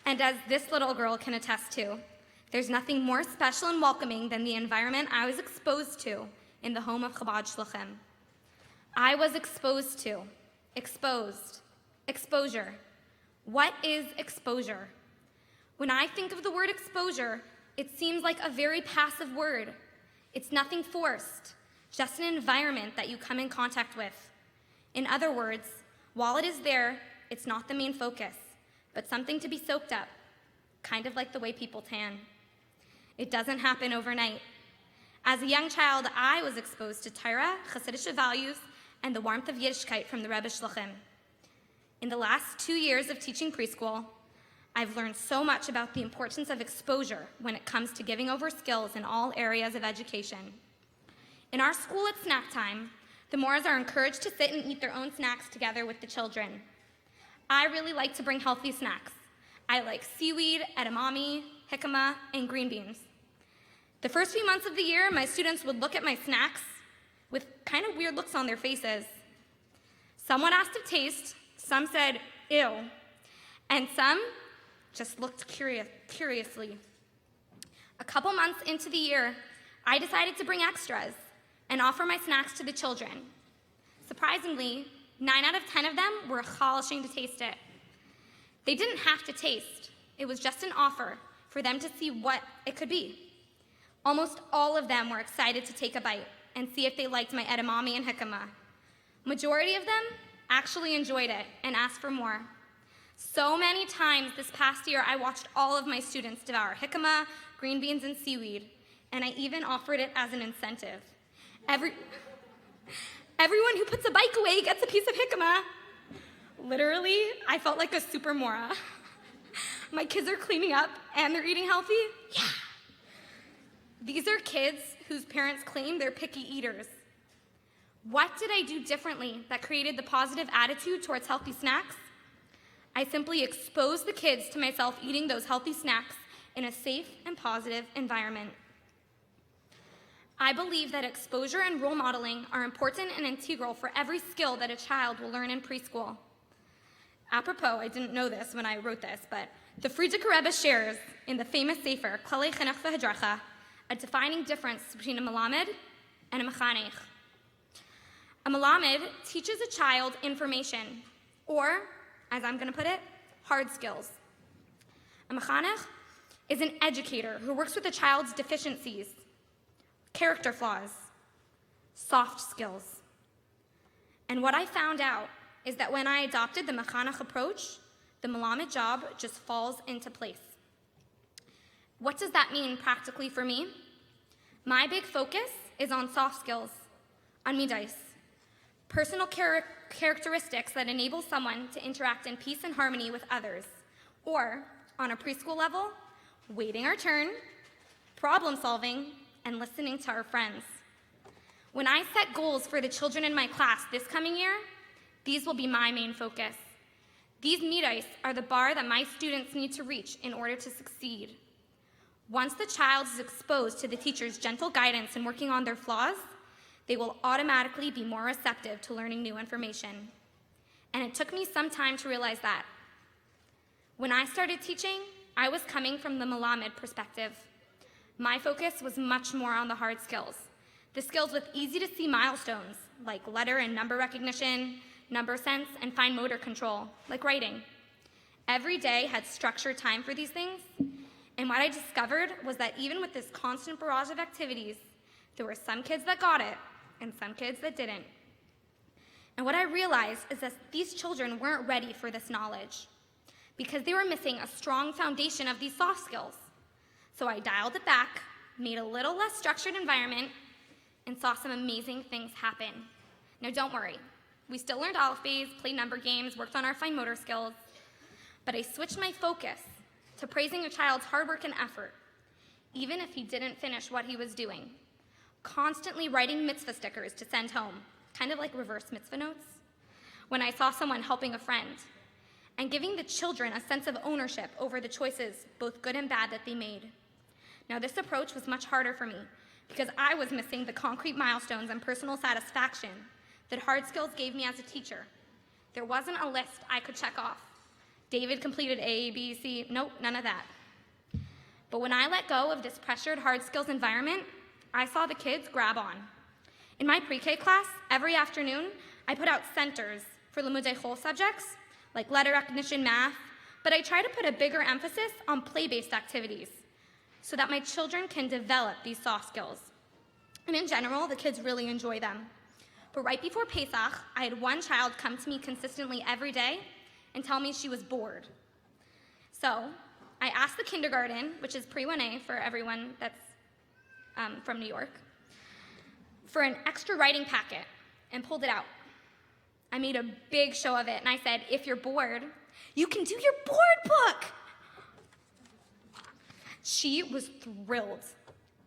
And as this little girl can attest to, there's nothing more special and welcoming than the environment I was exposed to in the home of Chabad Shluchim. I was exposure. What is exposure? When I think of the word exposure, it seems like a very passive word. It's nothing forced, just an environment that you come in contact with. In other words, while it is there, it's not the main focus, but something to be soaked up, kind of like the way people tan. It doesn't happen overnight. As a young child, I was exposed to Torah, Hasidic values, and the warmth of Yiddishkeit from the Rebbe Shluchim. In the last 2 years of teaching preschool, I've learned so much about the importance of exposure when it comes to giving over skills in all areas of education. In our school at snack time, the Moors are encouraged to sit and eat their own snacks together with the children. I really like to bring healthy snacks. I like seaweed, edamame, jicama, and green beans. The first few months of the year, my students would look at my snacks with kind of weird looks on their faces. Some would ask to taste, some said, ew, and some just looked curiously. A couple months into the year, I decided to bring extras and offer my snacks to the children. Surprisingly, 9 out of 10 of them were relishing to taste it. They didn't have to taste. It was just an offer for them to see what it could be. Almost all of them were excited to take a bite and see if they liked my edamame and jicama. Majority of them actually enjoyed it and asked for more. So many times this past year, I watched all of my students devour jicama, green beans, and seaweed, and I even offered it as an incentive. Everyone who puts a bike away gets a piece of jicama. Literally, I felt like a super mora. My kids are cleaning up and they're eating healthy? Yeah. These are kids whose parents claim they're picky eaters. What did I do differently that created the positive attitude towards healthy snacks? I simply exposed the kids to myself eating those healthy snacks in a safe and positive environment. I believe that exposure and role modeling are important and integral for every skill that a child will learn in preschool. Apropos, I didn't know this when I wrote this, but the Frierdiker Rebbe shares in the famous Sefer, Klalei Chinuch v'Hadracha, a defining difference between a melamed and a mechanech. A melamed teaches a child information, or, as I'm going to put it, hard skills. A mechanech is an educator who works with a child's deficiencies, character flaws, soft skills. And what I found out is that when I adopted the mechanech approach, the melamed job just falls into place. What does that mean practically for me? My big focus is on soft skills, on midais, personal characteristics that enable someone to interact in peace and harmony with others, or, on a preschool level, waiting our turn, problem solving, and listening to our friends. When I set goals for the children in my class this coming year, these will be my main focus. These midais are the bar that my students need to reach in order to succeed. Once the child is exposed to the teacher's gentle guidance in working on their flaws, they will automatically be more receptive to learning new information. And it took me some time to realize that. When I started teaching, I was coming from the melamed perspective. My focus was much more on the hard skills, the skills with easy-to-see milestones, like letter and number recognition, number sense, and fine motor control, like writing. Every day had structured time for these things, and what I discovered was that even with this constant barrage of activities, there were some kids that got it, and some kids that didn't. And what I realized is that these children weren't ready for this knowledge, because they were missing a strong foundation of these soft skills. So I dialed it back, made a little less structured environment, and saw some amazing things happen. Now don't worry, we still learned alphabets, played number games, worked on our fine motor skills, but I switched my focus to praising a child's hard work and effort, even if he didn't finish what he was doing. Constantly writing mitzvah stickers to send home, kind of like reverse mitzvah notes, when I saw someone helping a friend, and giving the children a sense of ownership over the choices, both good and bad, that they made. Now, this approach was much harder for me because I was missing the concrete milestones and personal satisfaction that hard skills gave me as a teacher. There wasn't a list I could check off. David completed A, B, C, nope, none of that. But when I let go of this pressured hard skills environment, I saw the kids grab on. In my pre-K class, every afternoon, I put out centers for Limudei Chol subjects, like letter recognition, math, but I try to put a bigger emphasis on play-based activities so that my children can develop these soft skills. And in general, the kids really enjoy them. But right before Pesach, I had one child come to me consistently every day and tell me she was bored. So I asked the kindergarten, which is pre-1A for everyone that's from New York, for an extra writing packet and pulled it out. I made a big show of it, and I said, if you're bored, you can do your board book. She was thrilled,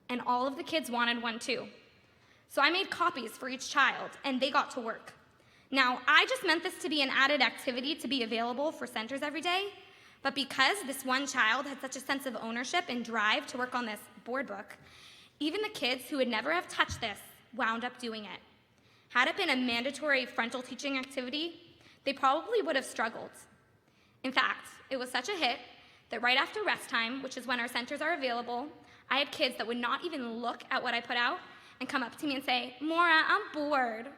and all of the kids wanted one too. So I made copies for each child, and they got to work. Now, I just meant this to be an added activity to be available for centers every day, but because this one child had such a sense of ownership and drive to work on this board book, even the kids who would never have touched this wound up doing it. Had it been a mandatory frontal teaching activity, they probably would have struggled. In fact, it was such a hit that right after rest time, which is when our centers are available, I had kids that would not even look at what I put out and come up to me and say, Maura, I'm bored.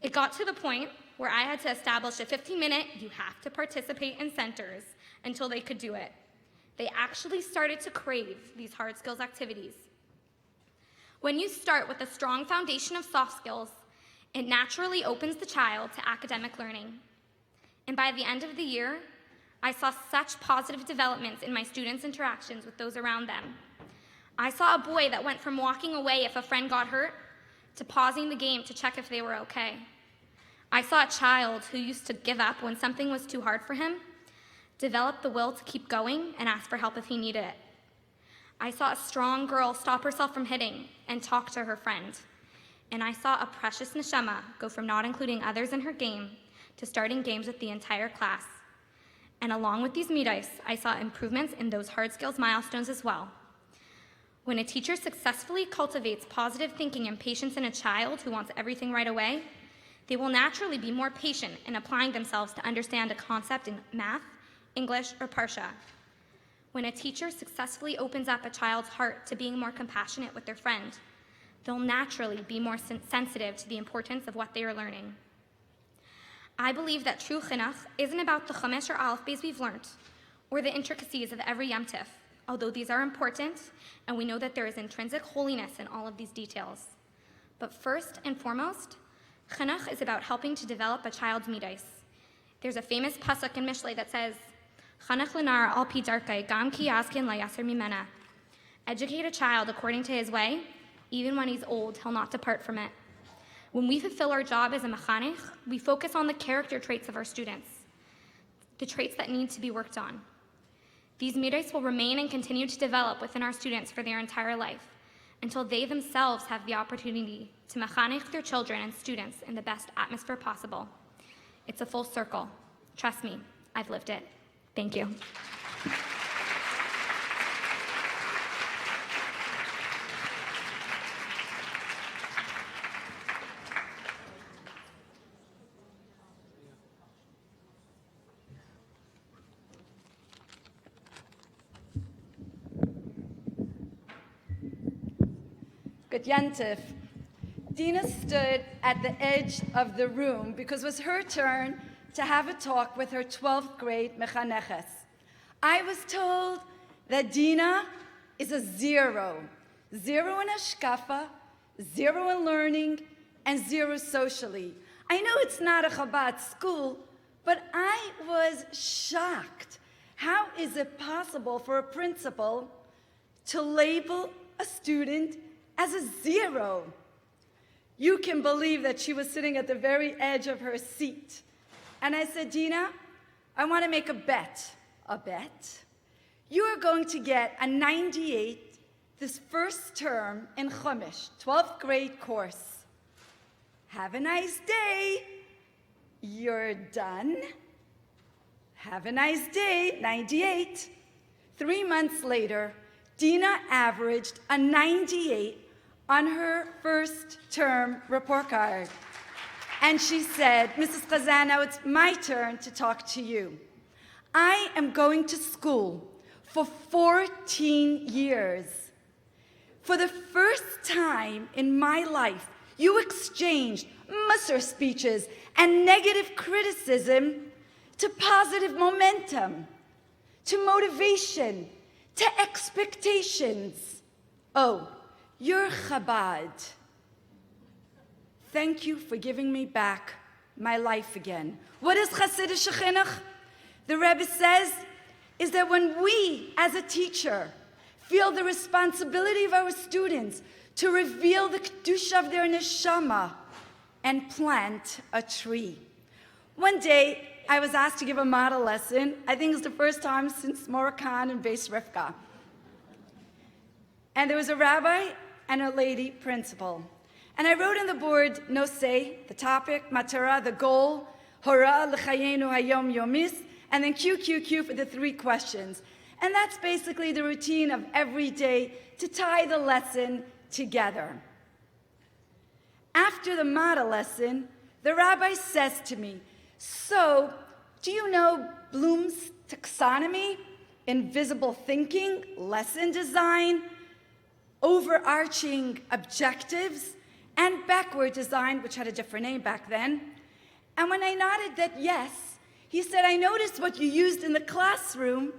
It got to the point where I had to establish a 15-minute, you have to participate in centers until they could do it. They actually started to crave these hard skills activities. When you start with a strong foundation of soft skills, it naturally opens the child to academic learning. And by the end of the year, I saw such positive developments in my students' interactions with those around them. I saw a boy that went from walking away if a friend got hurt to pausing the game to check if they were okay. I saw a child who used to give up when something was too hard for him develop the will to keep going and ask for help if he needed it. I saw a strong girl stop herself from hitting and talk to her friend. And I saw a precious neshama go from not including others in her game to starting games with the entire class. And along with these midos, I saw improvements in those hard skills milestones as well. When a teacher successfully cultivates positive thinking and patience in a child who wants everything right away, they will naturally be more patient in applying themselves to understand a concept in math, English, or Parsha. When a teacher successfully opens up a child's heart to being more compassionate with their friend, they'll naturally be more sensitive to the importance of what they are learning. I believe that true chinuch isn't about the Chumash or Aleph Beis we've learned, or the intricacies of every Yom Tif, although these are important, and we know that there is intrinsic holiness in all of these details. But first and foremost, chinuch is about helping to develop a child's midos. There's a famous pasuk in Mishlei that says, Chanech lenar al pi darkai gam ki yaskin layaser mimena. Educate a child according to his way, even when he's old, he'll not depart from it. When we fulfill our job as a mechanech, we focus on the character traits of our students, the traits that need to be worked on. These midos will remain and continue to develop within our students for their entire life, until they themselves have the opportunity to mechanech their children and students in the best atmosphere possible. It's a full circle. Trust me, I've lived it. Thank you. Good Yantif. Dina stood at the edge of the room because it was her turn to have a talk with her 12th grade mechaneches. I was told that Dina is a zero. Zero in hashkafa, zero in learning, and zero socially. I know it's not a Chabad school, but I was shocked. How is it possible for a principal to label a student as a zero? You can believe that she was sitting at the very edge of her seat. And I said, Dina, I want to make a bet. A bet? You are going to get a 98 this first term in Chumash, 12th grade course. Have a nice day. You're done. Have a nice day, 98. 3 months later, Dina averaged a 98 on her first term report card. And she said, Mrs. Chazano, it's my turn to talk to you. I am going to school for 14 years. For the first time in my life, you exchanged mussar speeches and negative criticism to positive momentum, to motivation, to expectations. Oh, you're Chabad. Thank you for giving me back my life again. What is Hasidic chinuch? The Rebbe says is that when we, as a teacher, feel the responsibility of our students to reveal the kedusha of their neshama and plant a tree. One day, I was asked to give a model lesson. I think it's the first time since Morakan and Beis Rivka. And there was a rabbi and a lady principal. And I wrote on the board, Nosei, the topic, Matara, the goal, Hora l'chayenu hayom yomis, and then QQQ for the 3 questions. And that's basically the routine of every day to tie the lesson together. After the model lesson, the rabbi says to me, so, do you know Bloom's taxonomy, invisible thinking, lesson design, overarching objectives, and backward design, which had a different name back then? And when I nodded that yes, he said, I noticed what you used in the classroom,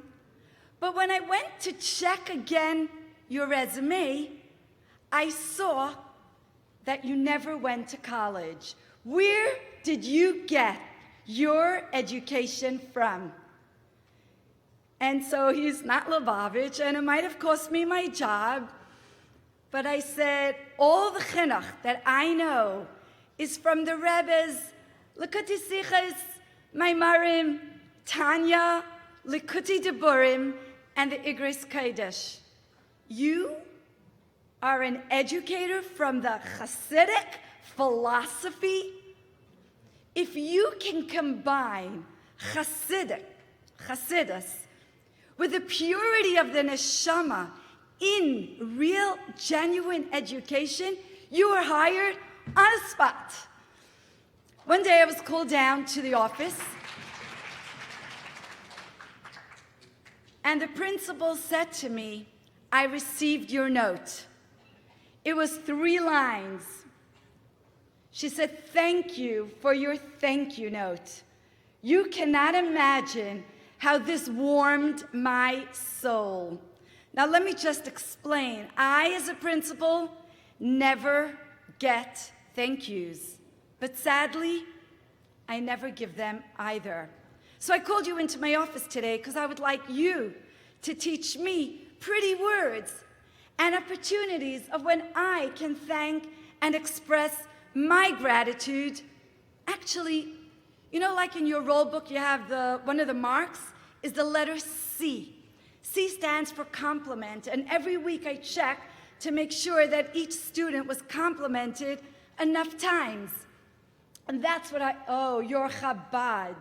but when I went to check again your resume, I saw that you never went to college. Where did you get your education from? And so he's not Lubavitch, and it might have cost me my job, but I said, all the chinuch that I know is from the Rebbe's Likuti Sichos, Maimarim, Tanya, Likuti Deburim, and the Igris Kodesh. You are an educator from the Hasidic philosophy. If you can combine Hasidus, with the purity of the neshama in real, genuine education, you are hired on the spot. One day I was called down to the office, and the principal said to me, I received your note. It was 3 lines. She said, thank you for your thank you note. You cannot imagine how this warmed my soul. Now let me just explain. I, as a principal, never get thank yous. But sadly, I never give them either. So I called you into my office today because I would like you to teach me pretty words and opportunities of when I can thank and express my gratitude. Actually, you know, like in your roll book, you have one of the marks is the letter C. C stands for compliment, and every week I check to make sure that each student was complimented enough times. And that's what you're Chabad,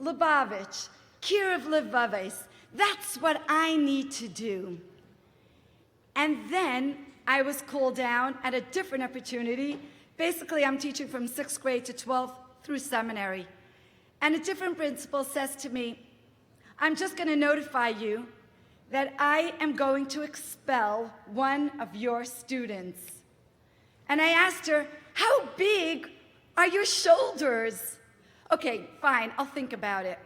Lubavitch, Kiruv Levaves. That's what I need to do. And then I was called down at a different opportunity. Basically, I'm teaching from 6th grade to 12th through seminary. And a different principal says to me, I'm just going to notify you that I am going to expel one of your students. And I asked her, how big are your shoulders? Okay, fine, I'll think about it.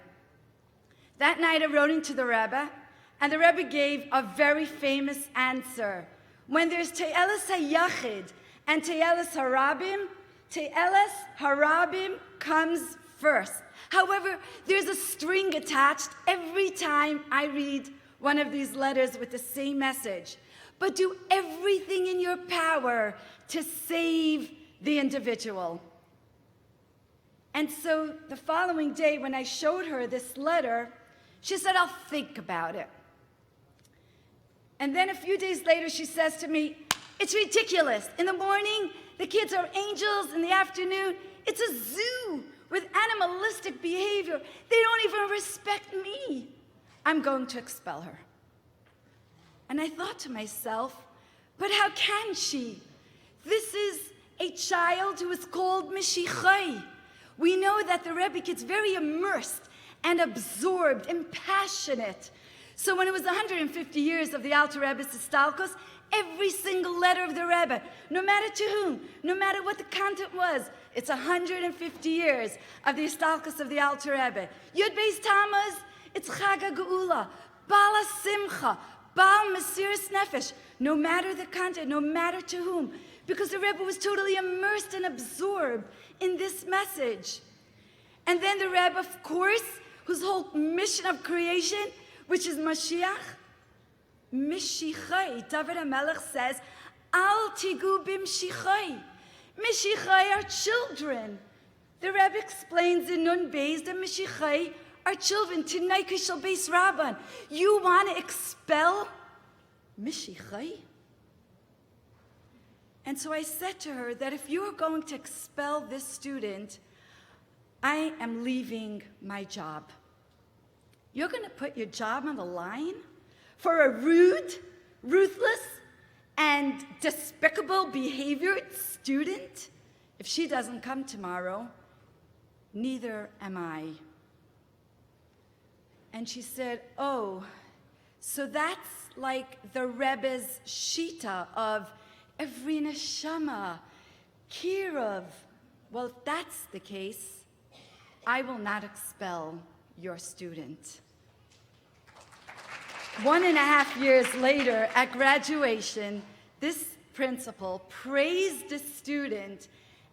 That night I wrote into the Rebbe, and the Rebbe gave a very famous answer. When there's Te'eles HaYachid and Te'eles Harabim comes first. However, there's a string attached every time I read one of these letters with the same message. But do everything in your power to save the individual. And so the following day, when I showed her this letter, she said, I'll think about it. And then a few days later, she says to me, it's ridiculous. In the morning, the kids are angels. In the afternoon, it's a zoo with animalistic behavior. They don't even respect me. I'm going to expel her. And I thought to myself, but how can she? This is a child who is called Meshichai. We know that the Rebbe gets very immersed and absorbed and passionate. So when it was 150 years of the Alter Rebbe's Istalkos, every single letter of the Rebbe, no matter to whom, no matter what the content was, it's 150 years of the Istalkos of the Alter Rebbe. Yud Beis Tammuz, it's Chag HaGeula, Bala Simcha, Baal Mesiras Nefesh, no matter the content, no matter to whom, because the Rebbe was totally immersed and absorbed in this message. And then the Rebbe, of course, whose whole mission of creation which is Mashiach, Mishichai. David HaMelech says, Al tigu b'mshichai. Mishichai are children. The Rebbe explains in Nun Beis that Mishichai are children. Tinai kishal beis rabban. You want to expel Mishichai? And so I said to her that if you are going to expel this student, I am leaving my job. You're going to put your job on the line for a rude, ruthless, and despicable behaviored student? If she doesn't come tomorrow, neither am I. And she said, oh, so that's like the Rebbe's shita of every neshama, kirov. Well, if that's the case, I will not expel your student. 1.5 years later, at graduation, this principal praised the student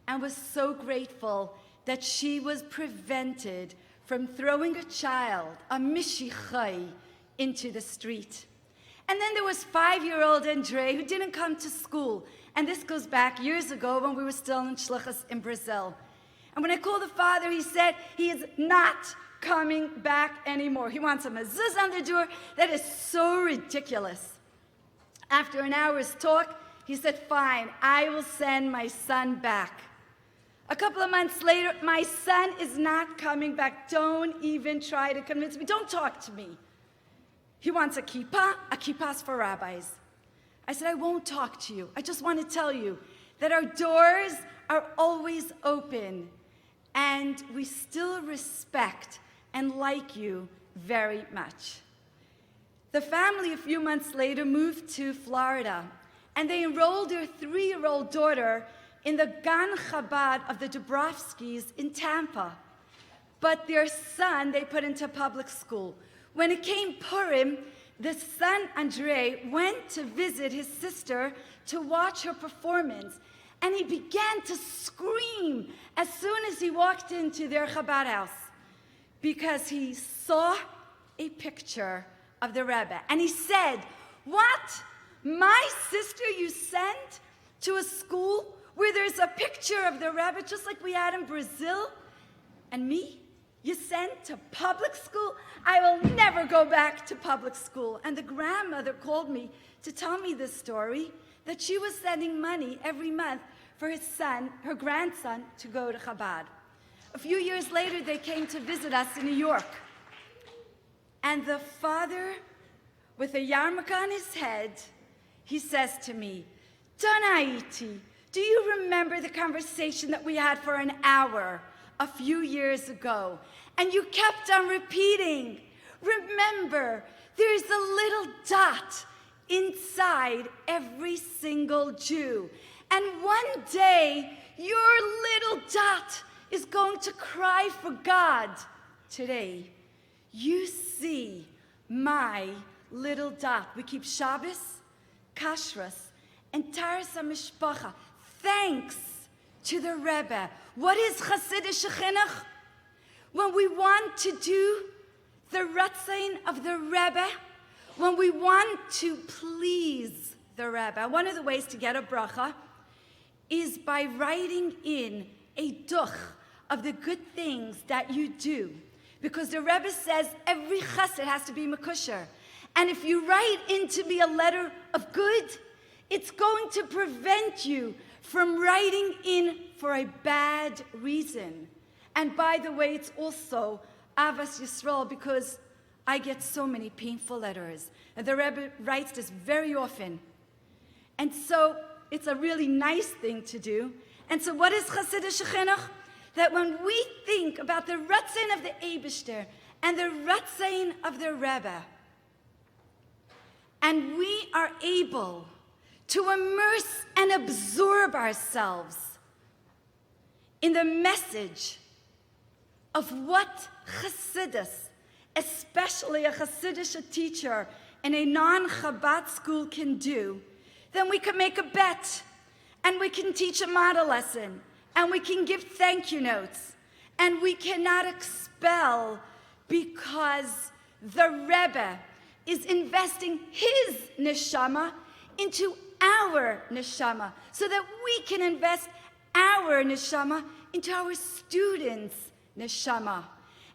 and was so grateful that she was prevented from throwing a child, a mishichai, into the street. And then there was 5-year-old Andre who didn't come to school. And this goes back years ago when we were still in Shlichus in Brazil. And when I called the father, he said he is not coming back anymore. He wants a mezuzah on the door. That is so ridiculous. After an hour's talk, he said, fine, I will send my son back. A couple of months later, my son is not coming back. Don't even try to convince me. Don't talk to me. He wants a kippah's for rabbis. I said, I won't talk to you. I just want to tell you that our doors are always open, and we still respect and like you very much. The family, a few months later, moved to Florida, and they enrolled their 3-year-old daughter in the Gan Chabad of the Dubrovskis in Tampa. But their son, they put into public school. When it came Purim, the son, Andre, went to visit his sister to watch her performance. And he began to scream as soon as he walked into their Chabad house because he saw a picture of the Rebbe. And he said, what? My sister you sent to a school where there's a picture of the Rebbe just like we had in Brazil? And me? You sent to public school? I will never go back to public school. And the grandmother called me to tell me this story, that she was sending money every month for his son, her grandson, to go to Chabad. A few years later, they came to visit us in New York. And the father, with a yarmulke on his head, he says to me, Donaiti, do you remember the conversation that we had for an hour a few years ago? And you kept on repeating, remember, there's a little dot inside every single Jew. And one day, your little dot is going to cry for God. Today, you see my little dot. We keep Shabbos, Kashrus, and Taras HaMishpacha. Thanks to the Rebbe. What is Hasidic Chinuch? When we want to do the Ratzain of the Rebbe, when we want to please the Rebbe, one of the ways to get a bracha is by writing in a duch of the good things that you do. Because the Rebbe says every chassid has to be makusher. And if you write in to be a letter of good, it's going to prevent you from writing in for a bad reason. And by the way, it's also Avas Yisrael, because I get so many painful letters. And the Rebbe writes this very often. And so it's a really nice thing to do. And so what is Hasidic Chinuch? That when we think about the Ratzain of the Eibishter and the Ratzain of the Rebbe, and we are able to immerse and absorb ourselves in the message of what Chassidus, especially a Hasidic teacher in a non-Chabad school, can do, then we can make a bet, and we can teach a model lesson, and we can give thank you notes, and we cannot expel because the Rebbe is investing his neshama into our neshama so that we can invest our neshama into our students' neshama.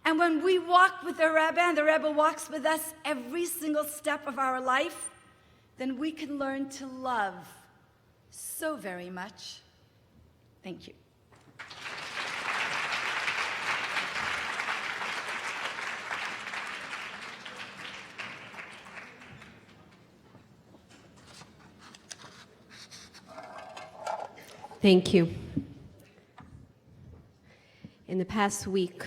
And when we walk with the Rebbe and the Rebbe walks with us every single step of our life, then we can learn to love so very much. Thank you. Thank you. In the past week,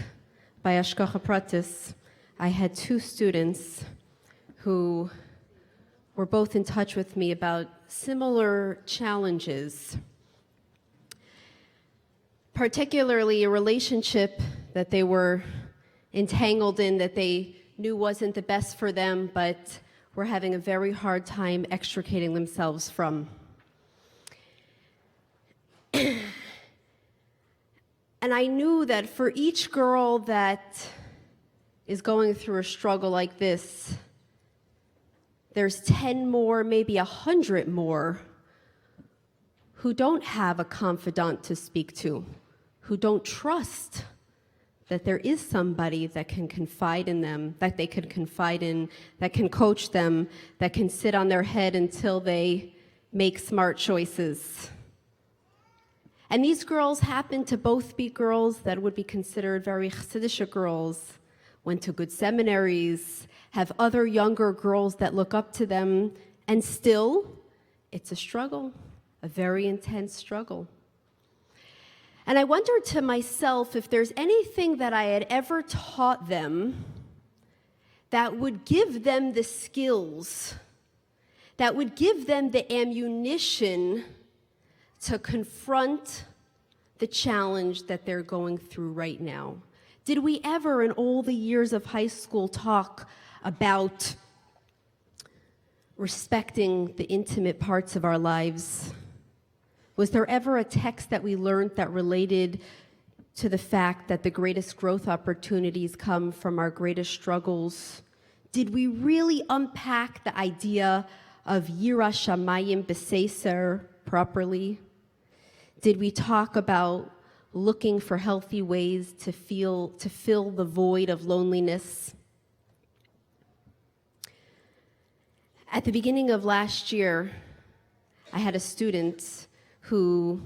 by Hashgacha Pratis, I had two students who were both in touch with me about similar challenges, particularly a relationship that they were entangled in that they knew wasn't the best for them, but were having a very hard time extricating themselves from. And I knew that for each girl that is going through a struggle like this, there's 10 more, maybe 100 more, who don't have a confidant to speak to, who don't trust that there is somebody that can confide in them, that they could confide in, that can coach them, that can sit on their head until they make smart choices. And these girls happen to both be girls that would be considered very Chassidish girls, went to good seminaries, have other younger girls that look up to them, and still, it's a struggle, a very intense struggle. And I wondered to myself if there's anything that I had ever taught them that would give them the skills, that would give them the ammunition to confront the challenge that they're going through right now. Did we ever, in all the years of high school, talk about respecting the intimate parts of our lives? Was there ever a text that we learned that related to the fact that the greatest growth opportunities come from our greatest struggles? Did we really unpack the idea of Yira Shamayim B'Seiser properly? Did we talk about looking for healthy ways to fill the void of loneliness? At the beginning of last year, I had a student who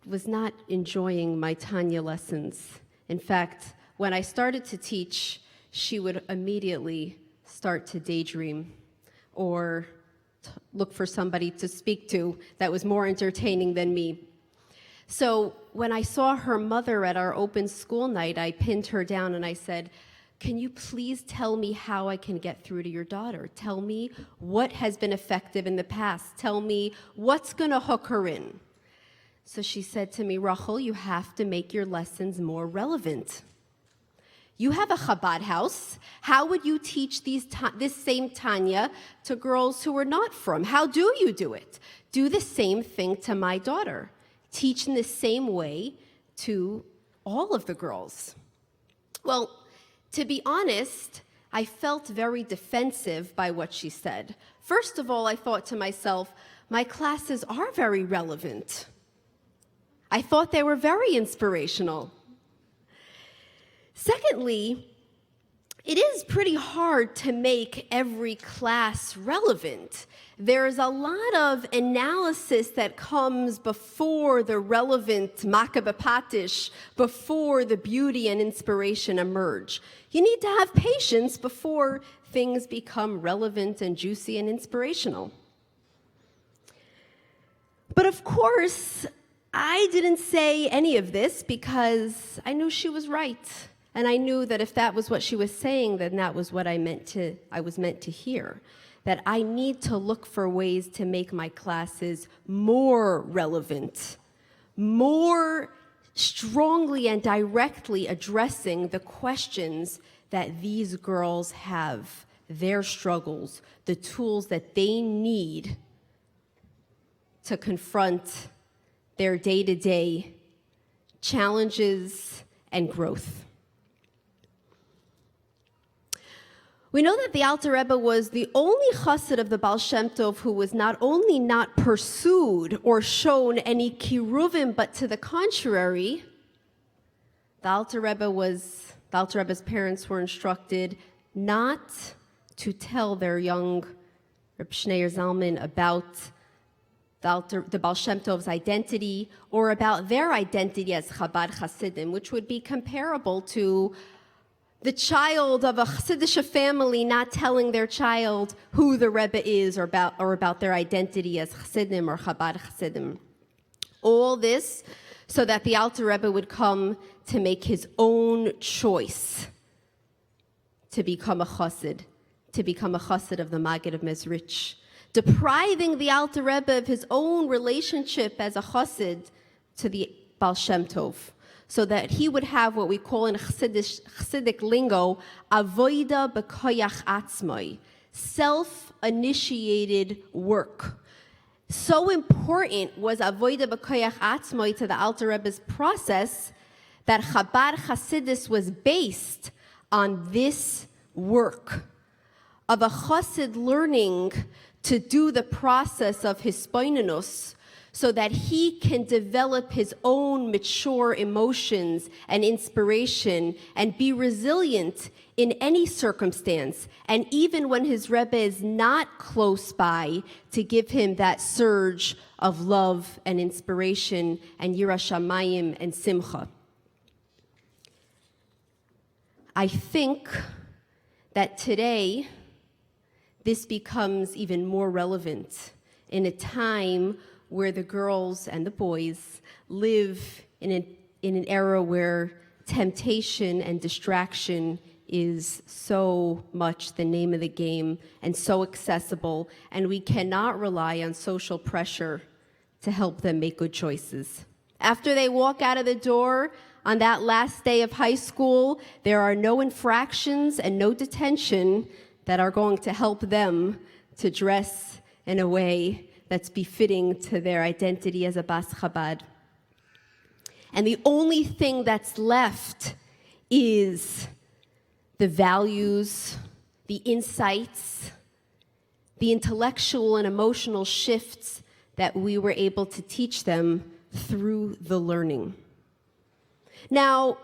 was not enjoying my Tanya lessons. In fact, when I started to teach, she would immediately start to daydream or look for somebody to speak to that was more entertaining than me. So when I saw her mother at our open school night, I pinned her down and I said, "Can you please tell me how I can get through to your daughter? Tell me what has been effective in the past. Tell me what's gonna hook her in." So she said to me, "Rachel, you have to make your lessons more relevant. You have a Chabad house. How would you teach this same Tanya to girls who are not from? How do you do it? Do the same thing to my daughter. Teach in the same way to all of the girls." Well, to be honest, I felt very defensive by what she said. First of all, I thought to myself, my classes are very relevant. I thought they were very inspirational. Secondly, it is pretty hard to make every class relevant. There's a lot of analysis that comes before the relevant makabapatish, before the beauty and inspiration emerge. You need to have patience before things become relevant and juicy and inspirational. But of course, I didn't say any of this because I knew she was right. And I knew that if that was what she was saying, then that was what I was meant to hear. That I need to look for ways to make my classes more relevant, more strongly and directly addressing the questions that these girls have, their struggles, the tools that they need to confront their day-to-day challenges and growth. We know that the Alter Rebbe was the only chassid of the Baal Shem Tov who was not only not pursued or shown any kiruvim, but to the contrary, the Alter Rebbe's parents were instructed not to tell their young Reb Shneur Zalman about the Baal Shem Tov's identity or about their identity as Chabad Hasidim, which would be comparable to the child of a Chassidish family not telling their child who the Rebbe is or about their identity as Chassidim or Chabad Hasidim. All this so that the Alter Rebbe would come to make his own choice to become a chassid of the Maggid of Mezrich, depriving the Alter Rebbe of his own relationship as a chassid to the Baal Shem Tov, so that he would have what we call in Chassidic lingo, avoida b'koyach atzmai, self-initiated work. So important was avoida b'koyach atzmai to the Alter Rebbe's process that Chabad Hasidus was based on this work of a chassid learning to do the process of hisbonenus so that he can develop his own mature emotions and inspiration and be resilient in any circumstance, and even when his Rebbe is not close by, to give him that surge of love and inspiration and Yira Shamayim and Simcha. I think that today this becomes even more relevant in a time where the girls and the boys live in an era where temptation and distraction is so much the name of the game and so accessible, and we cannot rely on social pressure to help them make good choices. After they walk out of the door on that last day of high school, there are no infractions and no detention that are going to help them to dress in a way that's befitting to their identity as a Bas Chabad. And the only thing that's left is the values, the insights, the intellectual and emotional shifts that we were able to teach them through the learning. Now,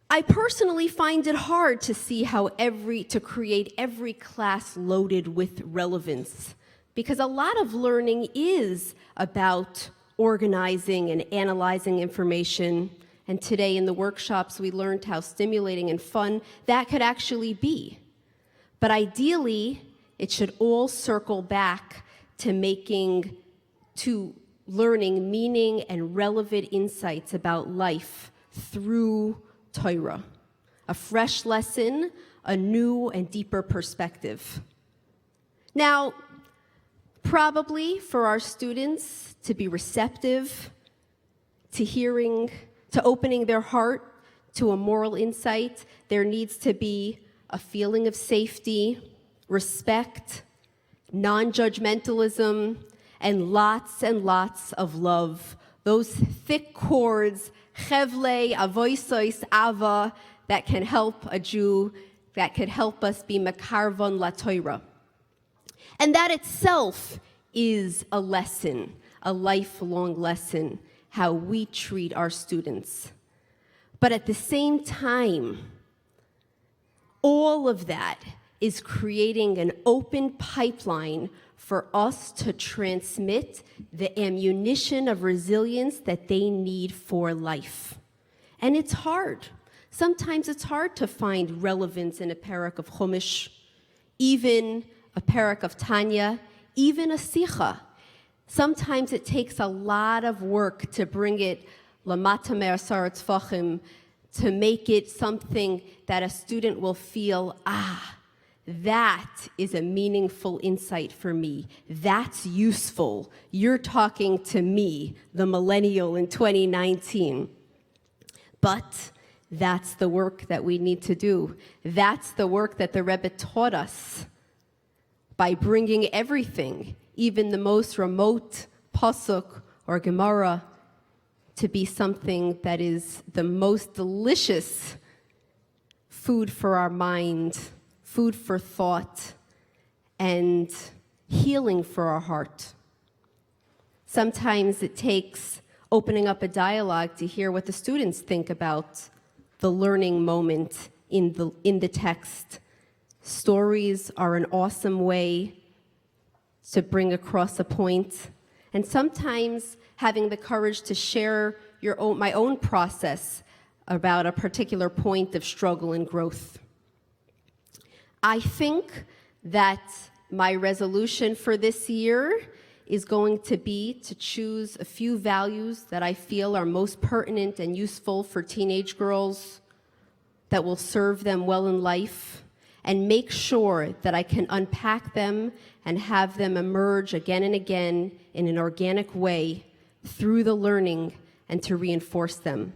I personally find it hard to see how to create every class loaded with relevance, because a lot of learning is about organizing and analyzing information. And today in the workshops, we learned how stimulating and fun that could actually be. But ideally, it should all circle back to learning meaning and relevant insights about life through Torah. A fresh lesson, a new and deeper perspective. Now, probably for our students to be receptive to hearing, to opening their heart to a moral insight, there needs to be a feeling of safety, respect, non-judgmentalism, and lots of love. Those thick chords, chevle, avoisois, ava, that can help a Jew, that could help us be makarvon la Torah. And that itself is a lesson, a lifelong lesson, how we treat our students. But at the same time, all of that is creating an open pipeline for us to transmit the ammunition of resilience that they need for life. And it's hard. Sometimes it's hard to find relevance in a parak of Chumash, even a parak of Tanya, even a Sicha. Sometimes it takes a lot of work to bring it lamata me'asar tzfachim, to make it something that a student will feel, that is a meaningful insight for me. That's useful. You're talking to me, the millennial in 2019. But that's the work that we need to do. That's the work that the Rebbe taught us by bringing everything, even the most remote pasuk or Gemara, to be something that is the most delicious food for our mind, food for thought, and healing for our heart. Sometimes it takes opening up a dialogue to hear what the students think about the learning moment in the text. Stories are an awesome way to bring across a point, and sometimes having the courage to share my own process about a particular point of struggle and growth. I think that my resolution for this year is going to be to choose a few values that I feel are most pertinent and useful for teenage girls, that will serve them well in life, and make sure that I can unpack them and have them emerge again and again in an organic way through the learning and to reinforce them.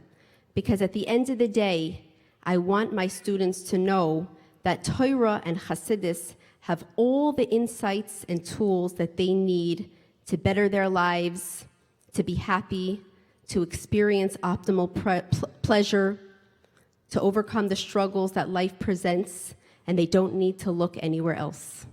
Because at the end of the day, I want my students to know that Torah and Hasidus have all the insights and tools that they need to better their lives, to be happy, to experience optimal pleasure, to overcome the struggles that life presents, and they don't need to look anywhere else.